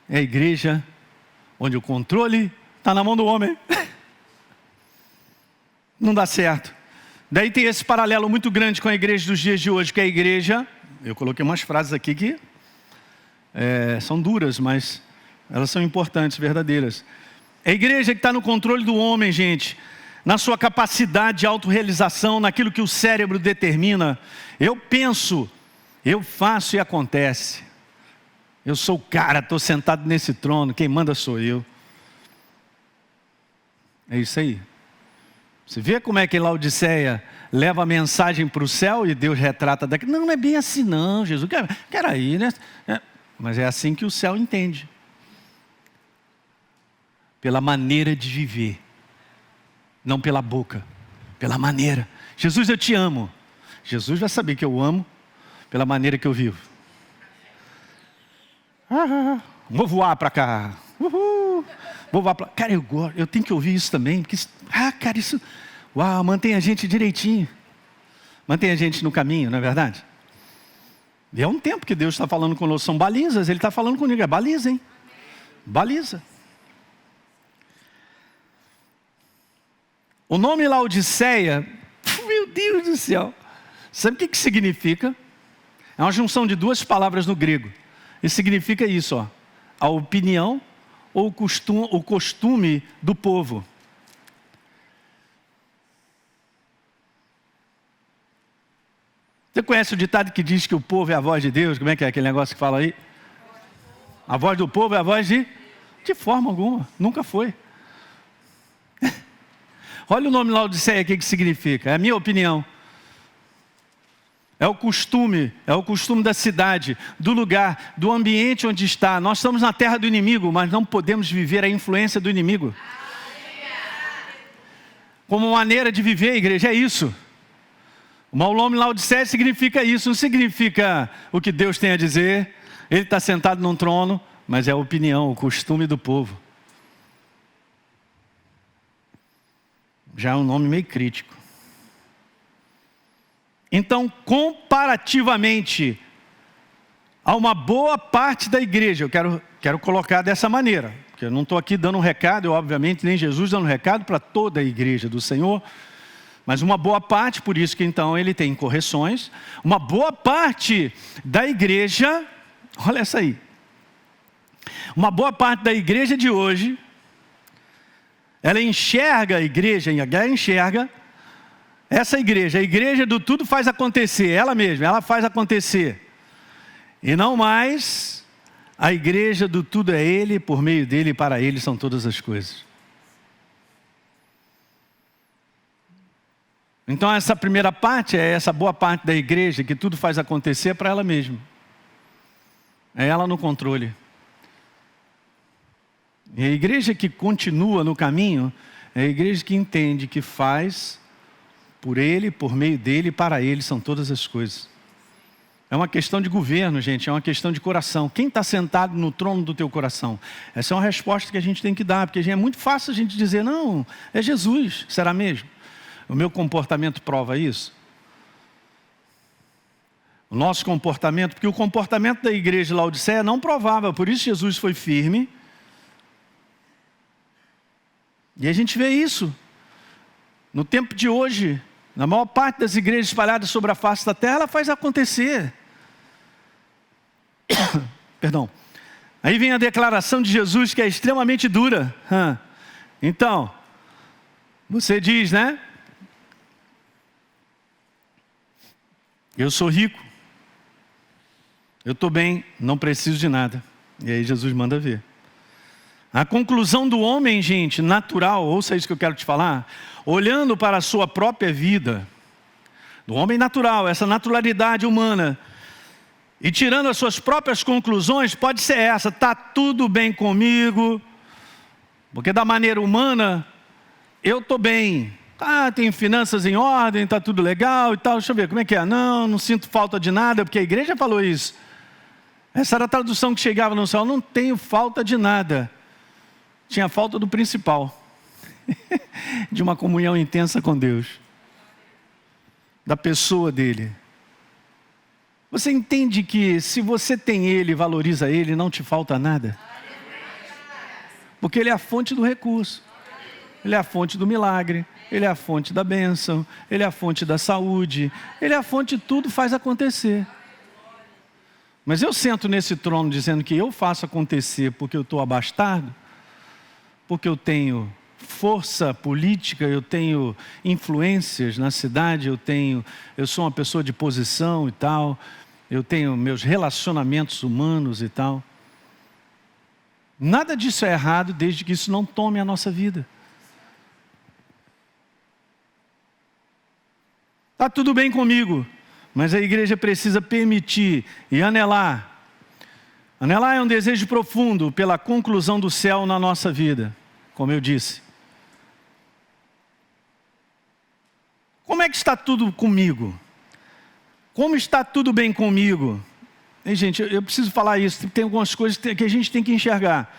É a igreja onde o controle está na mão do homem. Não dá certo. Daí tem esse paralelo muito grande com a igreja dos dias de hoje, que é a igreja... Eu coloquei umas frases aqui que são duras, mas elas são importantes, verdadeiras. É a igreja que está no controle do homem, gente, na sua capacidade de autorrealização, naquilo que o cérebro determina. Eu penso, eu faço e acontece. Eu sou o cara, estou sentado nesse trono, quem manda sou eu. É isso aí. Você vê como é que Laodiceia leva a mensagem para o céu e Deus retrata daqui. Não é bem assim não, Jesus. Peraí, né? Mas é assim que o céu entende. Pela maneira de viver. Não pela boca. Pela maneira. Jesus, eu te amo. Jesus vai saber que eu amo pela maneira que eu vivo. Vou voar para cá. Uhul. Vou voar para... Cara, eu tenho que ouvir isso também. Porque, cara, isso... Uau, mantém a gente direitinho. Mantém a gente no caminho, não é verdade? E é um tempo que Deus está falando conosco. São balizas, Ele está falando comigo. É baliza, hein? Baliza. O nome Laodiceia, meu Deus do céu. Sabe o que significa? É uma junção de duas palavras no grego. E significa isso, ó. A opinião ou o costume do povo. Você conhece o ditado que diz que o povo é a voz de Deus? Como é que é aquele negócio que fala aí? A voz do povo é a voz de forma alguma, nunca foi. Olha o nome Laodiceia aqui que significa, é a minha opinião. É o costume da cidade, do lugar, do ambiente onde está. Nós estamos na terra do inimigo, mas não podemos viver a influência do inimigo. Como maneira de viver, igreja, é isso. O mau nome Laodiceia significa isso, não significa o que Deus tem a dizer. Ele está sentado num trono, mas é a opinião, o costume do povo. Já é um nome meio crítico. Então, comparativamente a uma boa parte da igreja, eu quero colocar dessa maneira, porque eu não estou aqui dando um recado, obviamente, nem Jesus dando um recado para toda a igreja do Senhor, mas uma boa parte, por isso que então ele tem correções, uma boa parte da igreja, olha essa aí, uma boa parte da igreja de hoje, ela enxerga a igreja essa igreja, a igreja do tudo faz acontecer, ela mesma, ela faz acontecer. E não mais a igreja do tudo é Ele, por meio dEle e para Ele são todas as coisas. Então essa primeira parte é essa boa parte da igreja que tudo faz acontecer para ela mesma. É ela no controle. E a igreja que continua no caminho é a igreja que entende que faz por Ele, por meio dEle e para Ele são todas as coisas. É uma questão de governo, gente, é uma questão de coração. Quem está sentado no trono do teu coração? Essa é uma resposta que a gente tem que dar, porque é muito fácil a gente dizer, não, é Jesus, será mesmo? O meu comportamento prova isso? O nosso comportamento, porque o comportamento da igreja de Laodiceia não provava, por isso Jesus foi firme. E a gente vê isso. No tempo de hoje, na maior parte das igrejas espalhadas sobre a face da terra, ela faz acontecer. Perdão. Aí vem a declaração de Jesus que é extremamente dura. Então, você diz, né? Eu sou rico. Eu estou bem, não preciso de nada. E aí Jesus manda ver. A conclusão do homem, gente, natural, ouça isso que eu quero te falar, olhando para a sua própria vida, do homem natural, essa naturalidade humana, e tirando as suas próprias conclusões, pode ser essa, está tudo bem comigo, porque da maneira humana, eu estou bem, tem finanças em ordem, está tudo legal e tal, deixa eu ver, como é que é? Não sinto falta de nada, porque a igreja falou isso. Essa era a tradução que chegava no céu, não tenho falta de nada. Tinha falta do principal, de uma comunhão intensa com Deus, da pessoa dele. Você entende que se você tem Ele, valoriza Ele, não te falta nada? Porque Ele é a fonte do recurso, Ele é a fonte do milagre, Ele é a fonte da bênção, Ele é a fonte da saúde, Ele é a fonte de tudo, faz acontecer. Mas eu sento nesse trono dizendo que eu faço acontecer porque eu estou abastado, porque eu tenho força política, eu tenho influências na cidade, eu sou uma pessoa de posição e tal, eu tenho meus relacionamentos humanos e tal. Nada disso é errado desde que isso não tome a nossa vida. Está tudo bem comigo, mas a igreja precisa permitir e anelar. Anelar é um desejo profundo pela conclusão do céu na nossa vida, como eu disse. Como é que está tudo comigo? Como está tudo bem comigo? E, gente, eu preciso falar isso, tem algumas coisas que a gente tem que enxergar.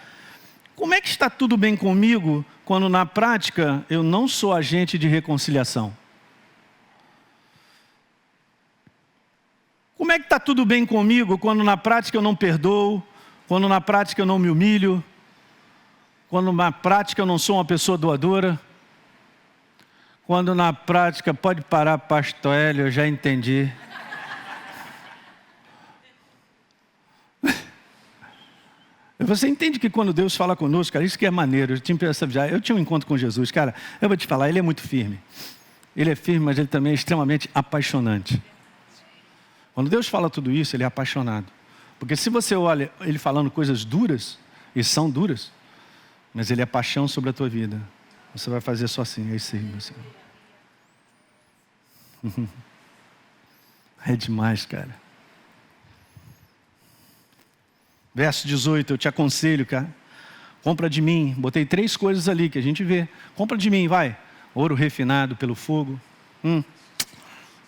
Como é que está tudo bem comigo quando na prática eu não sou agente de reconciliação? Como é que está tudo bem comigo quando na prática eu não perdoo, quando na prática eu não me humilho, quando na prática eu não sou uma pessoa doadora, quando na prática, pode parar, pastor Hélio, eu já entendi. E você entende que quando Deus fala conosco, cara, isso que é maneiro. Eu tinha um encontro com Jesus, cara, eu vou te falar, ele é muito firme. Ele é firme, mas ele também é extremamente apaixonante. Quando Deus fala tudo isso, ele é apaixonado. Porque se você olha ele falando coisas duras, e são duras, mas ele é paixão sobre a tua vida. Você vai fazer só assim, é isso aí, meu Senhor. É demais, cara. Verso 18, eu te aconselho, cara. Compra de mim. Botei 3 coisas ali que a gente vê. Compra de mim, vai. Ouro refinado pelo fogo.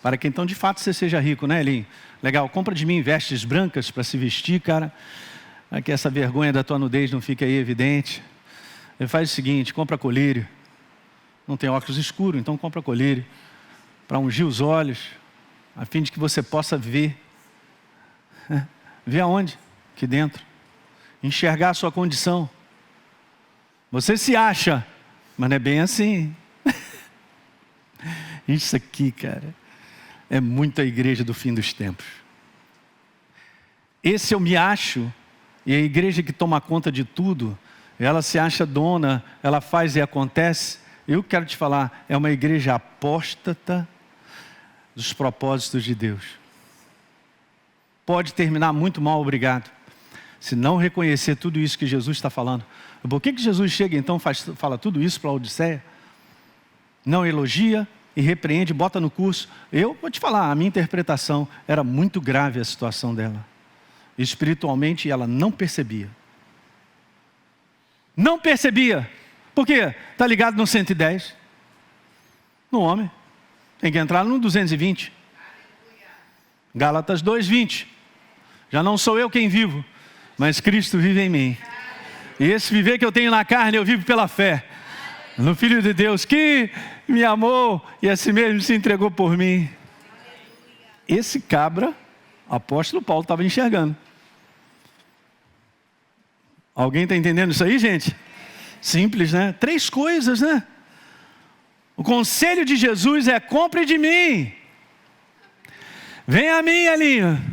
Para que então de fato você seja rico, né, Elinho? Legal, compra de mim vestes brancas para se vestir, cara. Para que essa vergonha da tua nudez não fique aí evidente. Ele faz o seguinte, compra colírio. Não tem óculos escuros, então compra colírio. Para ungir os olhos, a fim de que você possa ver. Ver aonde? Aqui dentro. Enxergar a sua condição. Você se acha, mas não é bem assim. Isso aqui, cara, é muito a igreja do fim dos tempos. Esse eu me acho, e a igreja que toma conta de tudo, ela se acha dona, ela faz e acontece. Eu quero te falar, é uma igreja apóstata dos propósitos de Deus. Pode terminar muito mal, obrigado, se não reconhecer tudo isso que Jesus está falando. Por que Jesus chega então, fala tudo isso para a Odisseia? Não elogia e repreende, bota no curso. Eu vou te falar, a minha interpretação era muito grave a situação dela. Espiritualmente ela não percebia. Não percebia. Por quê? Está ligado no 110. No homem. Tem que entrar no 220. Gálatas 2:20. Já não sou eu quem vivo, mas Cristo vive em mim. E esse viver que eu tenho na carne, eu vivo pela fé no Filho de Deus, que me amou e a si mesmo se entregou por mim. Esse cabra, apóstolo Paulo estava enxergando. Alguém está entendendo isso aí, gente? Simples, né? 3 coisas, né? O conselho de Jesus é: compre de mim. Vem a mim, Elinho.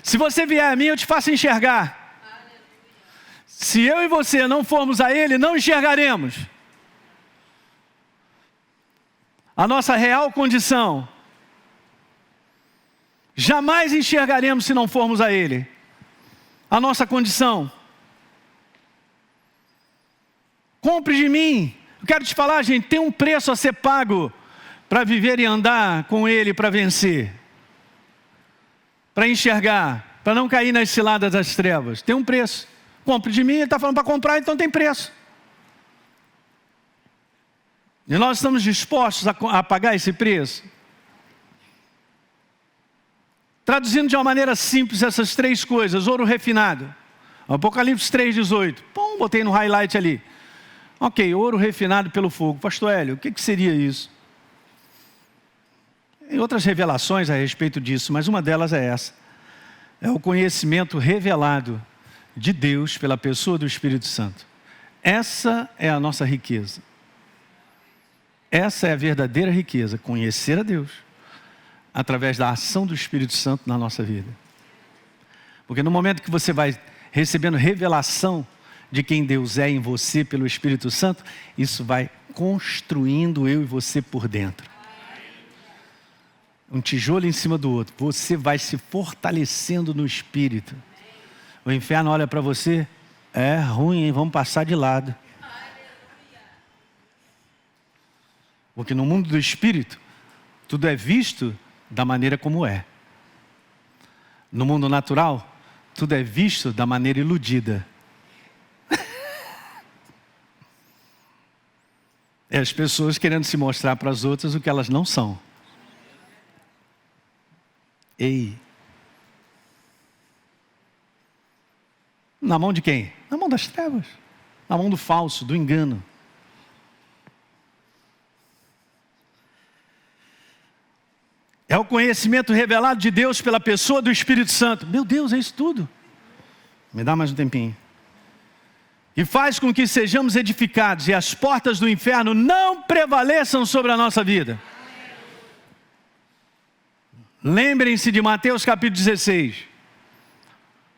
Se você vier a mim, eu te faço enxergar. Se eu e você não formos a Ele, não enxergaremos a nossa real condição. Jamais enxergaremos se não formos a Ele a nossa condição. Compre de mim. Eu quero te falar, gente, tem um preço a ser pago para viver e andar com Ele, para vencer, para enxergar, para não cair nas ciladas das trevas. Tem um preço. Compre de mim, ele está falando para comprar, então tem preço. E nós estamos dispostos a pagar esse preço. Traduzindo de uma maneira simples essas 3 coisas: ouro refinado. Apocalipse 3:18. Pum, botei no highlight ali. Ok, ouro refinado pelo fogo. Pastor Hélio, o que seria isso? Tem outras revelações a respeito disso, mas uma delas é essa. É o conhecimento revelado de Deus pela pessoa do Espírito Santo. Essa é a nossa riqueza. Essa é a verdadeira riqueza, conhecer a Deus através da ação do Espírito Santo na nossa vida. Porque no momento que você vai recebendo revelação de quem Deus é em você pelo Espírito Santo, isso vai construindo eu e você por dentro. Um tijolo em cima do outro. Você vai se fortalecendo no Espírito. O inferno olha para você: é ruim, hein? Vamos passar de lado. Porque no mundo do Espírito, tudo é visto da maneira como é. No mundo natural, tudo é visto da maneira iludida. É as pessoas querendo se mostrar para as outras o que elas não são. Ei. Na mão de quem? Na mão das trevas. Na mão do falso, do engano. É o conhecimento revelado de Deus pela pessoa do Espírito Santo. Meu Deus, é isso tudo. Me dá mais um tempinho. E faz com que sejamos edificados e as portas do inferno não prevaleçam sobre a nossa vida. Lembrem-se de Mateus capítulo 16.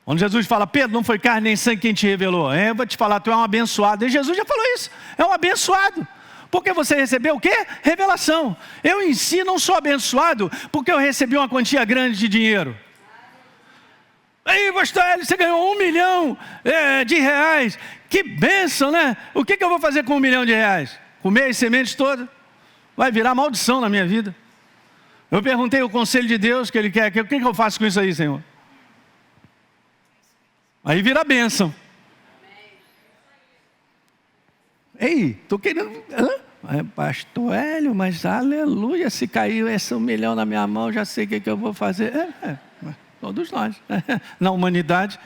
Quando Jesus fala, Pedro, não foi carne nem sangue quem te revelou. Eu vou te falar, tu é um abençoado. E Jesus já falou isso, é um abençoado. Porque você recebeu o quê? Revelação. Eu em si não sou abençoado porque eu recebi uma quantia grande de dinheiro. Aí, pastor Hélio, você ganhou 1 milhão de reais. Que bênção, né? O que eu vou fazer com 1 milhão de reais? Comer as sementes todas? Vai virar maldição na minha vida. Eu perguntei o conselho de Deus que Ele quer. O que eu faço com isso aí, Senhor? Aí vira bênção. Ei, estou querendo... Pastor Hélio, mas aleluia, se caiu esse 1 milhão na minha mão, já sei o que eu vou fazer. Todos nós. Na humanidade,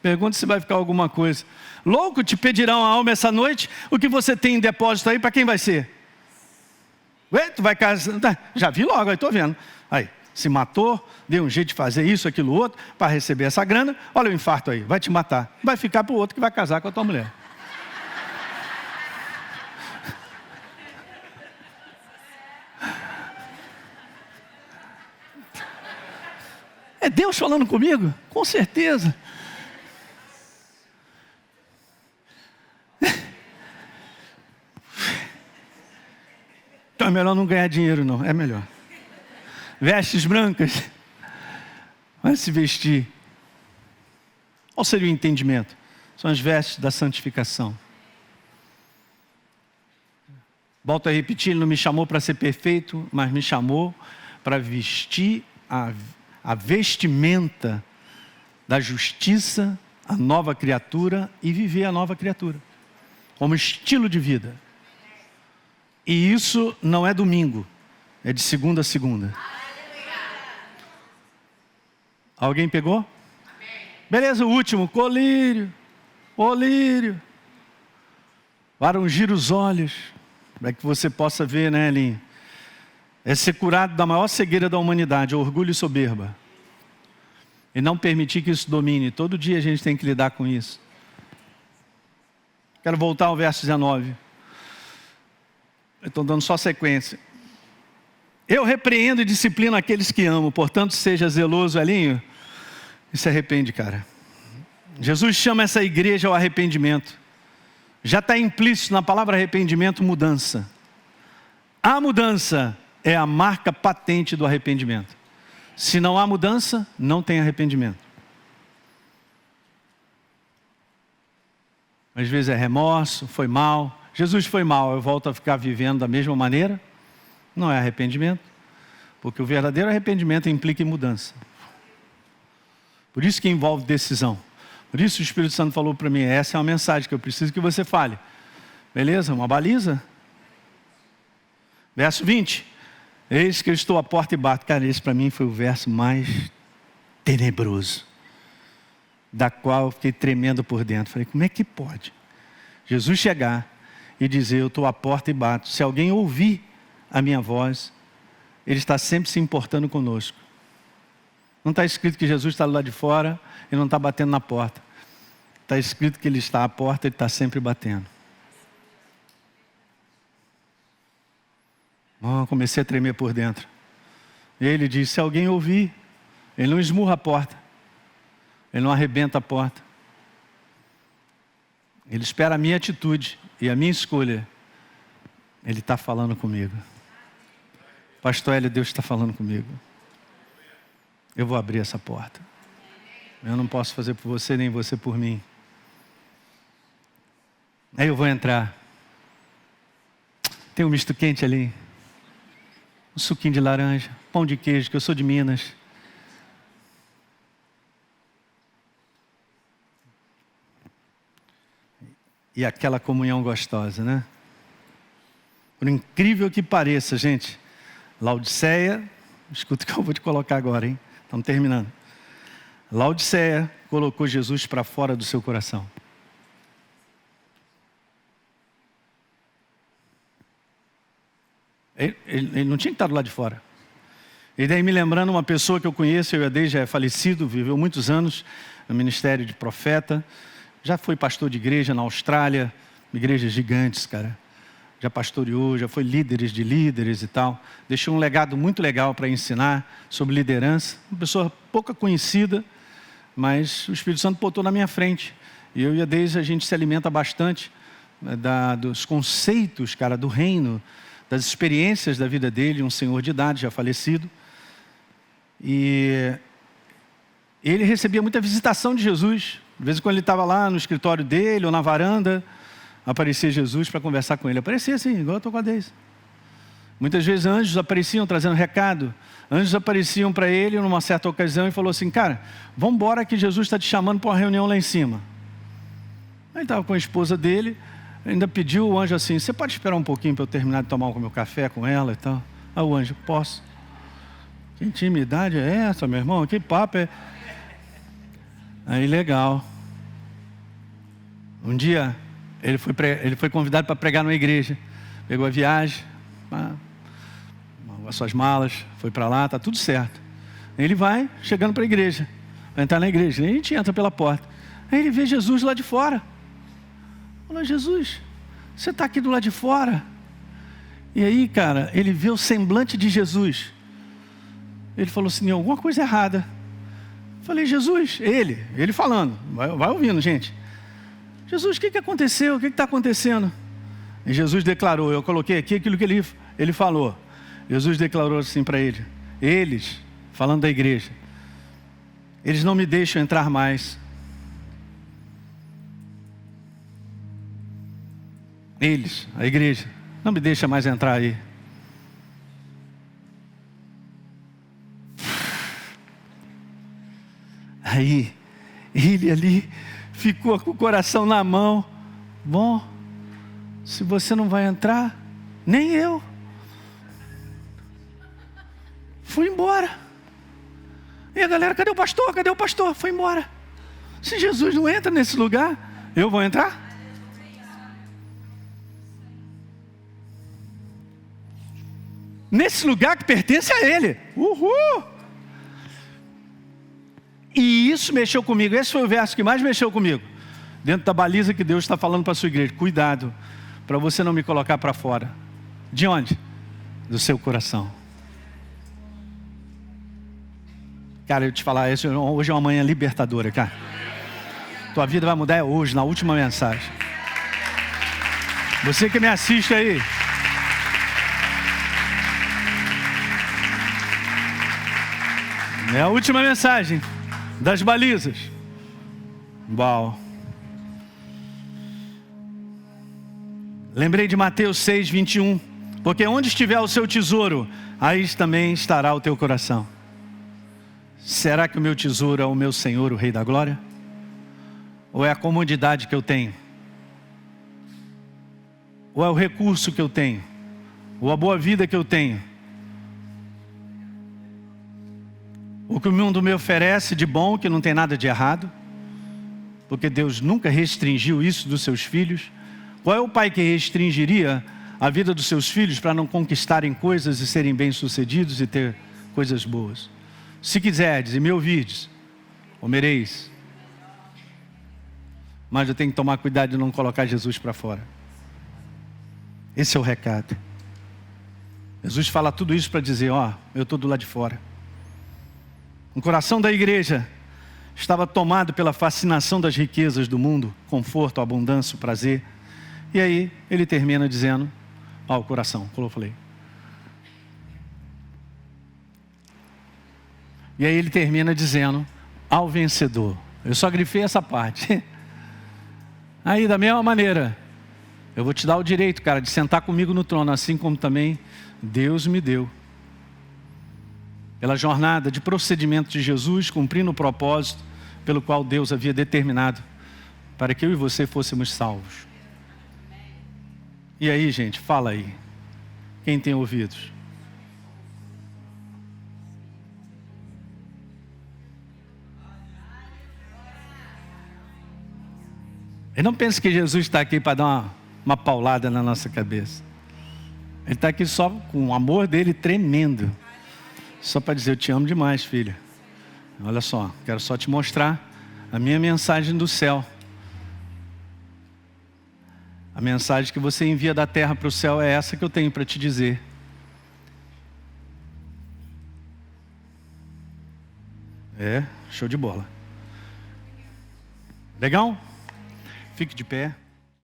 pergunta se vai ficar alguma coisa. Louco, te pedirão a alma essa noite, o que você tem em depósito aí, para quem vai ser? Ué, tu vai casar? Já vi logo, aí estou vendo. Aí, se matou, deu um jeito de fazer isso, aquilo, outro, para receber essa grana, olha o infarto aí, vai te matar. Vai ficar para o outro que vai casar com a tua mulher. É Deus falando comigo? Com certeza. Então é melhor não ganhar dinheiro não, é melhor. Vestes brancas, vai se vestir. Qual seria o entendimento? São as vestes da santificação. Volto a repetir, Ele não me chamou para ser perfeito, mas me chamou para vestir a vestimenta da justiça, a nova criatura e viver a nova criatura, como estilo de vida. E isso não é domingo, é de segunda a segunda. Alguém pegou? Beleza, o último, colírio, para ungir os olhos, para que você possa ver, né, Elinho? É ser curado da maior cegueira da humanidade, orgulho e soberba. E não permitir que isso domine. Todo dia a gente tem que lidar com isso. Quero voltar ao verso 19. Eu estou dando só sequência. Eu repreendo e disciplino aqueles que amo, portanto seja zeloso, Elinho, e se arrepende, cara. Jesus chama essa igreja ao arrependimento. Já está implícito na palavra arrependimento, mudança. A mudança é a marca patente do arrependimento. Se não há mudança, não tem arrependimento. Às vezes é remorso, foi mal. Jesus foi mal, eu volto a ficar vivendo da mesma maneira. Não é arrependimento. Porque o verdadeiro arrependimento implica em mudança. Por isso que envolve decisão. Por isso o Espírito Santo falou para mim, essa é uma mensagem que eu preciso que você fale. Beleza? Uma baliza? Verso 20. Eis que eu estou à porta e bato. Cara, esse para mim foi o verso mais tenebroso, da qual eu fiquei tremendo por dentro. Falei, como é que pode Jesus chegar e dizer, eu estou à porta e bato. Se alguém ouvir a minha voz, Ele está sempre se importando conosco. Não está escrito que Jesus está lá de fora e não está batendo na porta. Está escrito que Ele está à porta e Ele está sempre batendo. Comecei a tremer por dentro. E Ele diz, se alguém ouvir, Ele não esmurra a porta. Ele não arrebenta a porta. Ele espera a minha atitude e a minha escolha. Ele está falando comigo. Pastor Hélio, Deus está falando comigo. Eu vou abrir essa porta. Eu não posso fazer por você, nem você por mim. Aí eu vou entrar. Tem um misto quente ali. Um suquinho de laranja. Pão de queijo, que eu sou de Minas. E aquela comunhão gostosa, né? Por incrível que pareça, gente. Laodiceia, escuta o que eu vou te colocar agora, hein? Estamos terminando. Laodiceia colocou Jesus para fora do seu coração. Ele não tinha que estar do lado de fora. E daí me lembrando uma pessoa que eu conheço, eu e a Deise já é falecido, viveu muitos anos no ministério de profeta. Já foi pastor de igreja na Austrália, igrejas gigantes, cara. Já pastoreou, já foi líderes de líderes e tal. Deixou um legado muito legal para ensinar sobre liderança. Uma pessoa pouco conhecida, mas o Espírito Santo botou na minha frente. E eu e a Deise, a gente se alimenta bastante dos conceitos, cara, do reino, das experiências da vida dele, um senhor de idade, já falecido. E ele recebia muita visitação de Jesus. De vez em quando ele estava lá no escritório dele ou na varanda, aparecia Jesus para conversar com ele. Aparecia assim, igual eu estou com a Deise. Muitas vezes anjos apareciam trazendo recado. Anjos apareciam para ele numa certa ocasião e falou assim: cara, vamos embora que Jesus está te chamando para uma reunião lá em cima. Aí ele estava com a esposa dele, ainda pediu o anjo assim: você pode esperar um pouquinho para eu terminar de tomar o meu café com ela e tal? Aí o anjo: posso. Que intimidade é essa, meu irmão? Que papo é? Aí legal. Um dia ele foi convidado para pregar numa igreja. Pegou a viagem, as suas malas, foi para lá, está tudo certo. Ele vai chegando para a igreja, vai entrar na igreja, e a gente entra pela porta. Aí ele vê Jesus lá de fora. Fala: Jesus, você está aqui do lado de fora? E aí, cara, ele vê o semblante de Jesus. Ele falou assim: alguma coisa errada. Falei: Jesus, ele falando, vai ouvindo, gente. Jesus, o que aconteceu? O que está acontecendo? E Jesus declarou, eu coloquei aqui aquilo que ele falou. Jesus declarou assim para ele: eles, falando da igreja, eles não me deixam entrar mais. Eles, a igreja, não me deixa mais entrar aí. Aí, ele ali ficou com o coração na mão. Bom, se você não vai entrar, nem eu. Fui embora. E a galera: cadê o pastor? Cadê o pastor? Foi embora. Se Jesus não entra nesse lugar, eu vou entrar? Nesse lugar que pertence a Ele. Uhul! E isso mexeu comigo. Esse foi o verso que mais mexeu comigo. Dentro da baliza que Deus está falando para a sua igreja: cuidado, para você não me colocar para fora. De onde? Do seu coração. Cara, eu te falar, hoje é uma manhã libertadora, cara. Tua vida vai mudar hoje, na última mensagem. Você que me assiste aí, é a última mensagem das balizas. Uau. Lembrei de Mateus 6, 21. Porque onde estiver o seu tesouro, aí também estará o teu coração. Será que o meu tesouro é o meu Senhor, o Rei da Glória? Ou é a comodidade que eu tenho? Ou é o recurso que eu tenho? Ou a boa vida que eu tenho? O que o mundo me oferece de bom, que não tem nada de errado, porque Deus nunca restringiu isso dos seus filhos. Qual é o pai que restringiria a vida dos seus filhos para não conquistarem coisas e serem bem-sucedidos e ter coisas boas? Se quiserdes e me ouvirdes, comereis. Mas eu tenho que tomar cuidado de não colocar Jesus para fora. Esse é o recado. Jesus fala tudo isso para dizer: eu estou do lado de fora. O coração da igreja estava tomado pela fascinação das riquezas do mundo, conforto, abundância, prazer. E aí ele termina dizendo: o coração, como eu falei. E aí ele termina dizendo: ao vencedor. Eu só grifei essa parte. Aí da mesma maneira, eu vou te dar o direito, cara, de sentar comigo no trono, assim como também Deus me deu. Pela jornada de procedimento de Jesus, cumprindo o propósito pelo qual Deus havia determinado para que eu e você fôssemos salvos. E aí, gente, fala aí. Quem tem ouvidos? E não pense que Jesus está aqui para dar uma paulada na nossa cabeça. Ele está aqui só com o amor dele tremendo. Só para dizer: eu te amo demais, filha. Olha só, quero só te mostrar a minha mensagem do céu. A mensagem que você envia da terra para o céu é essa que eu tenho para te dizer. Show de bola. Legal? Fique de pé.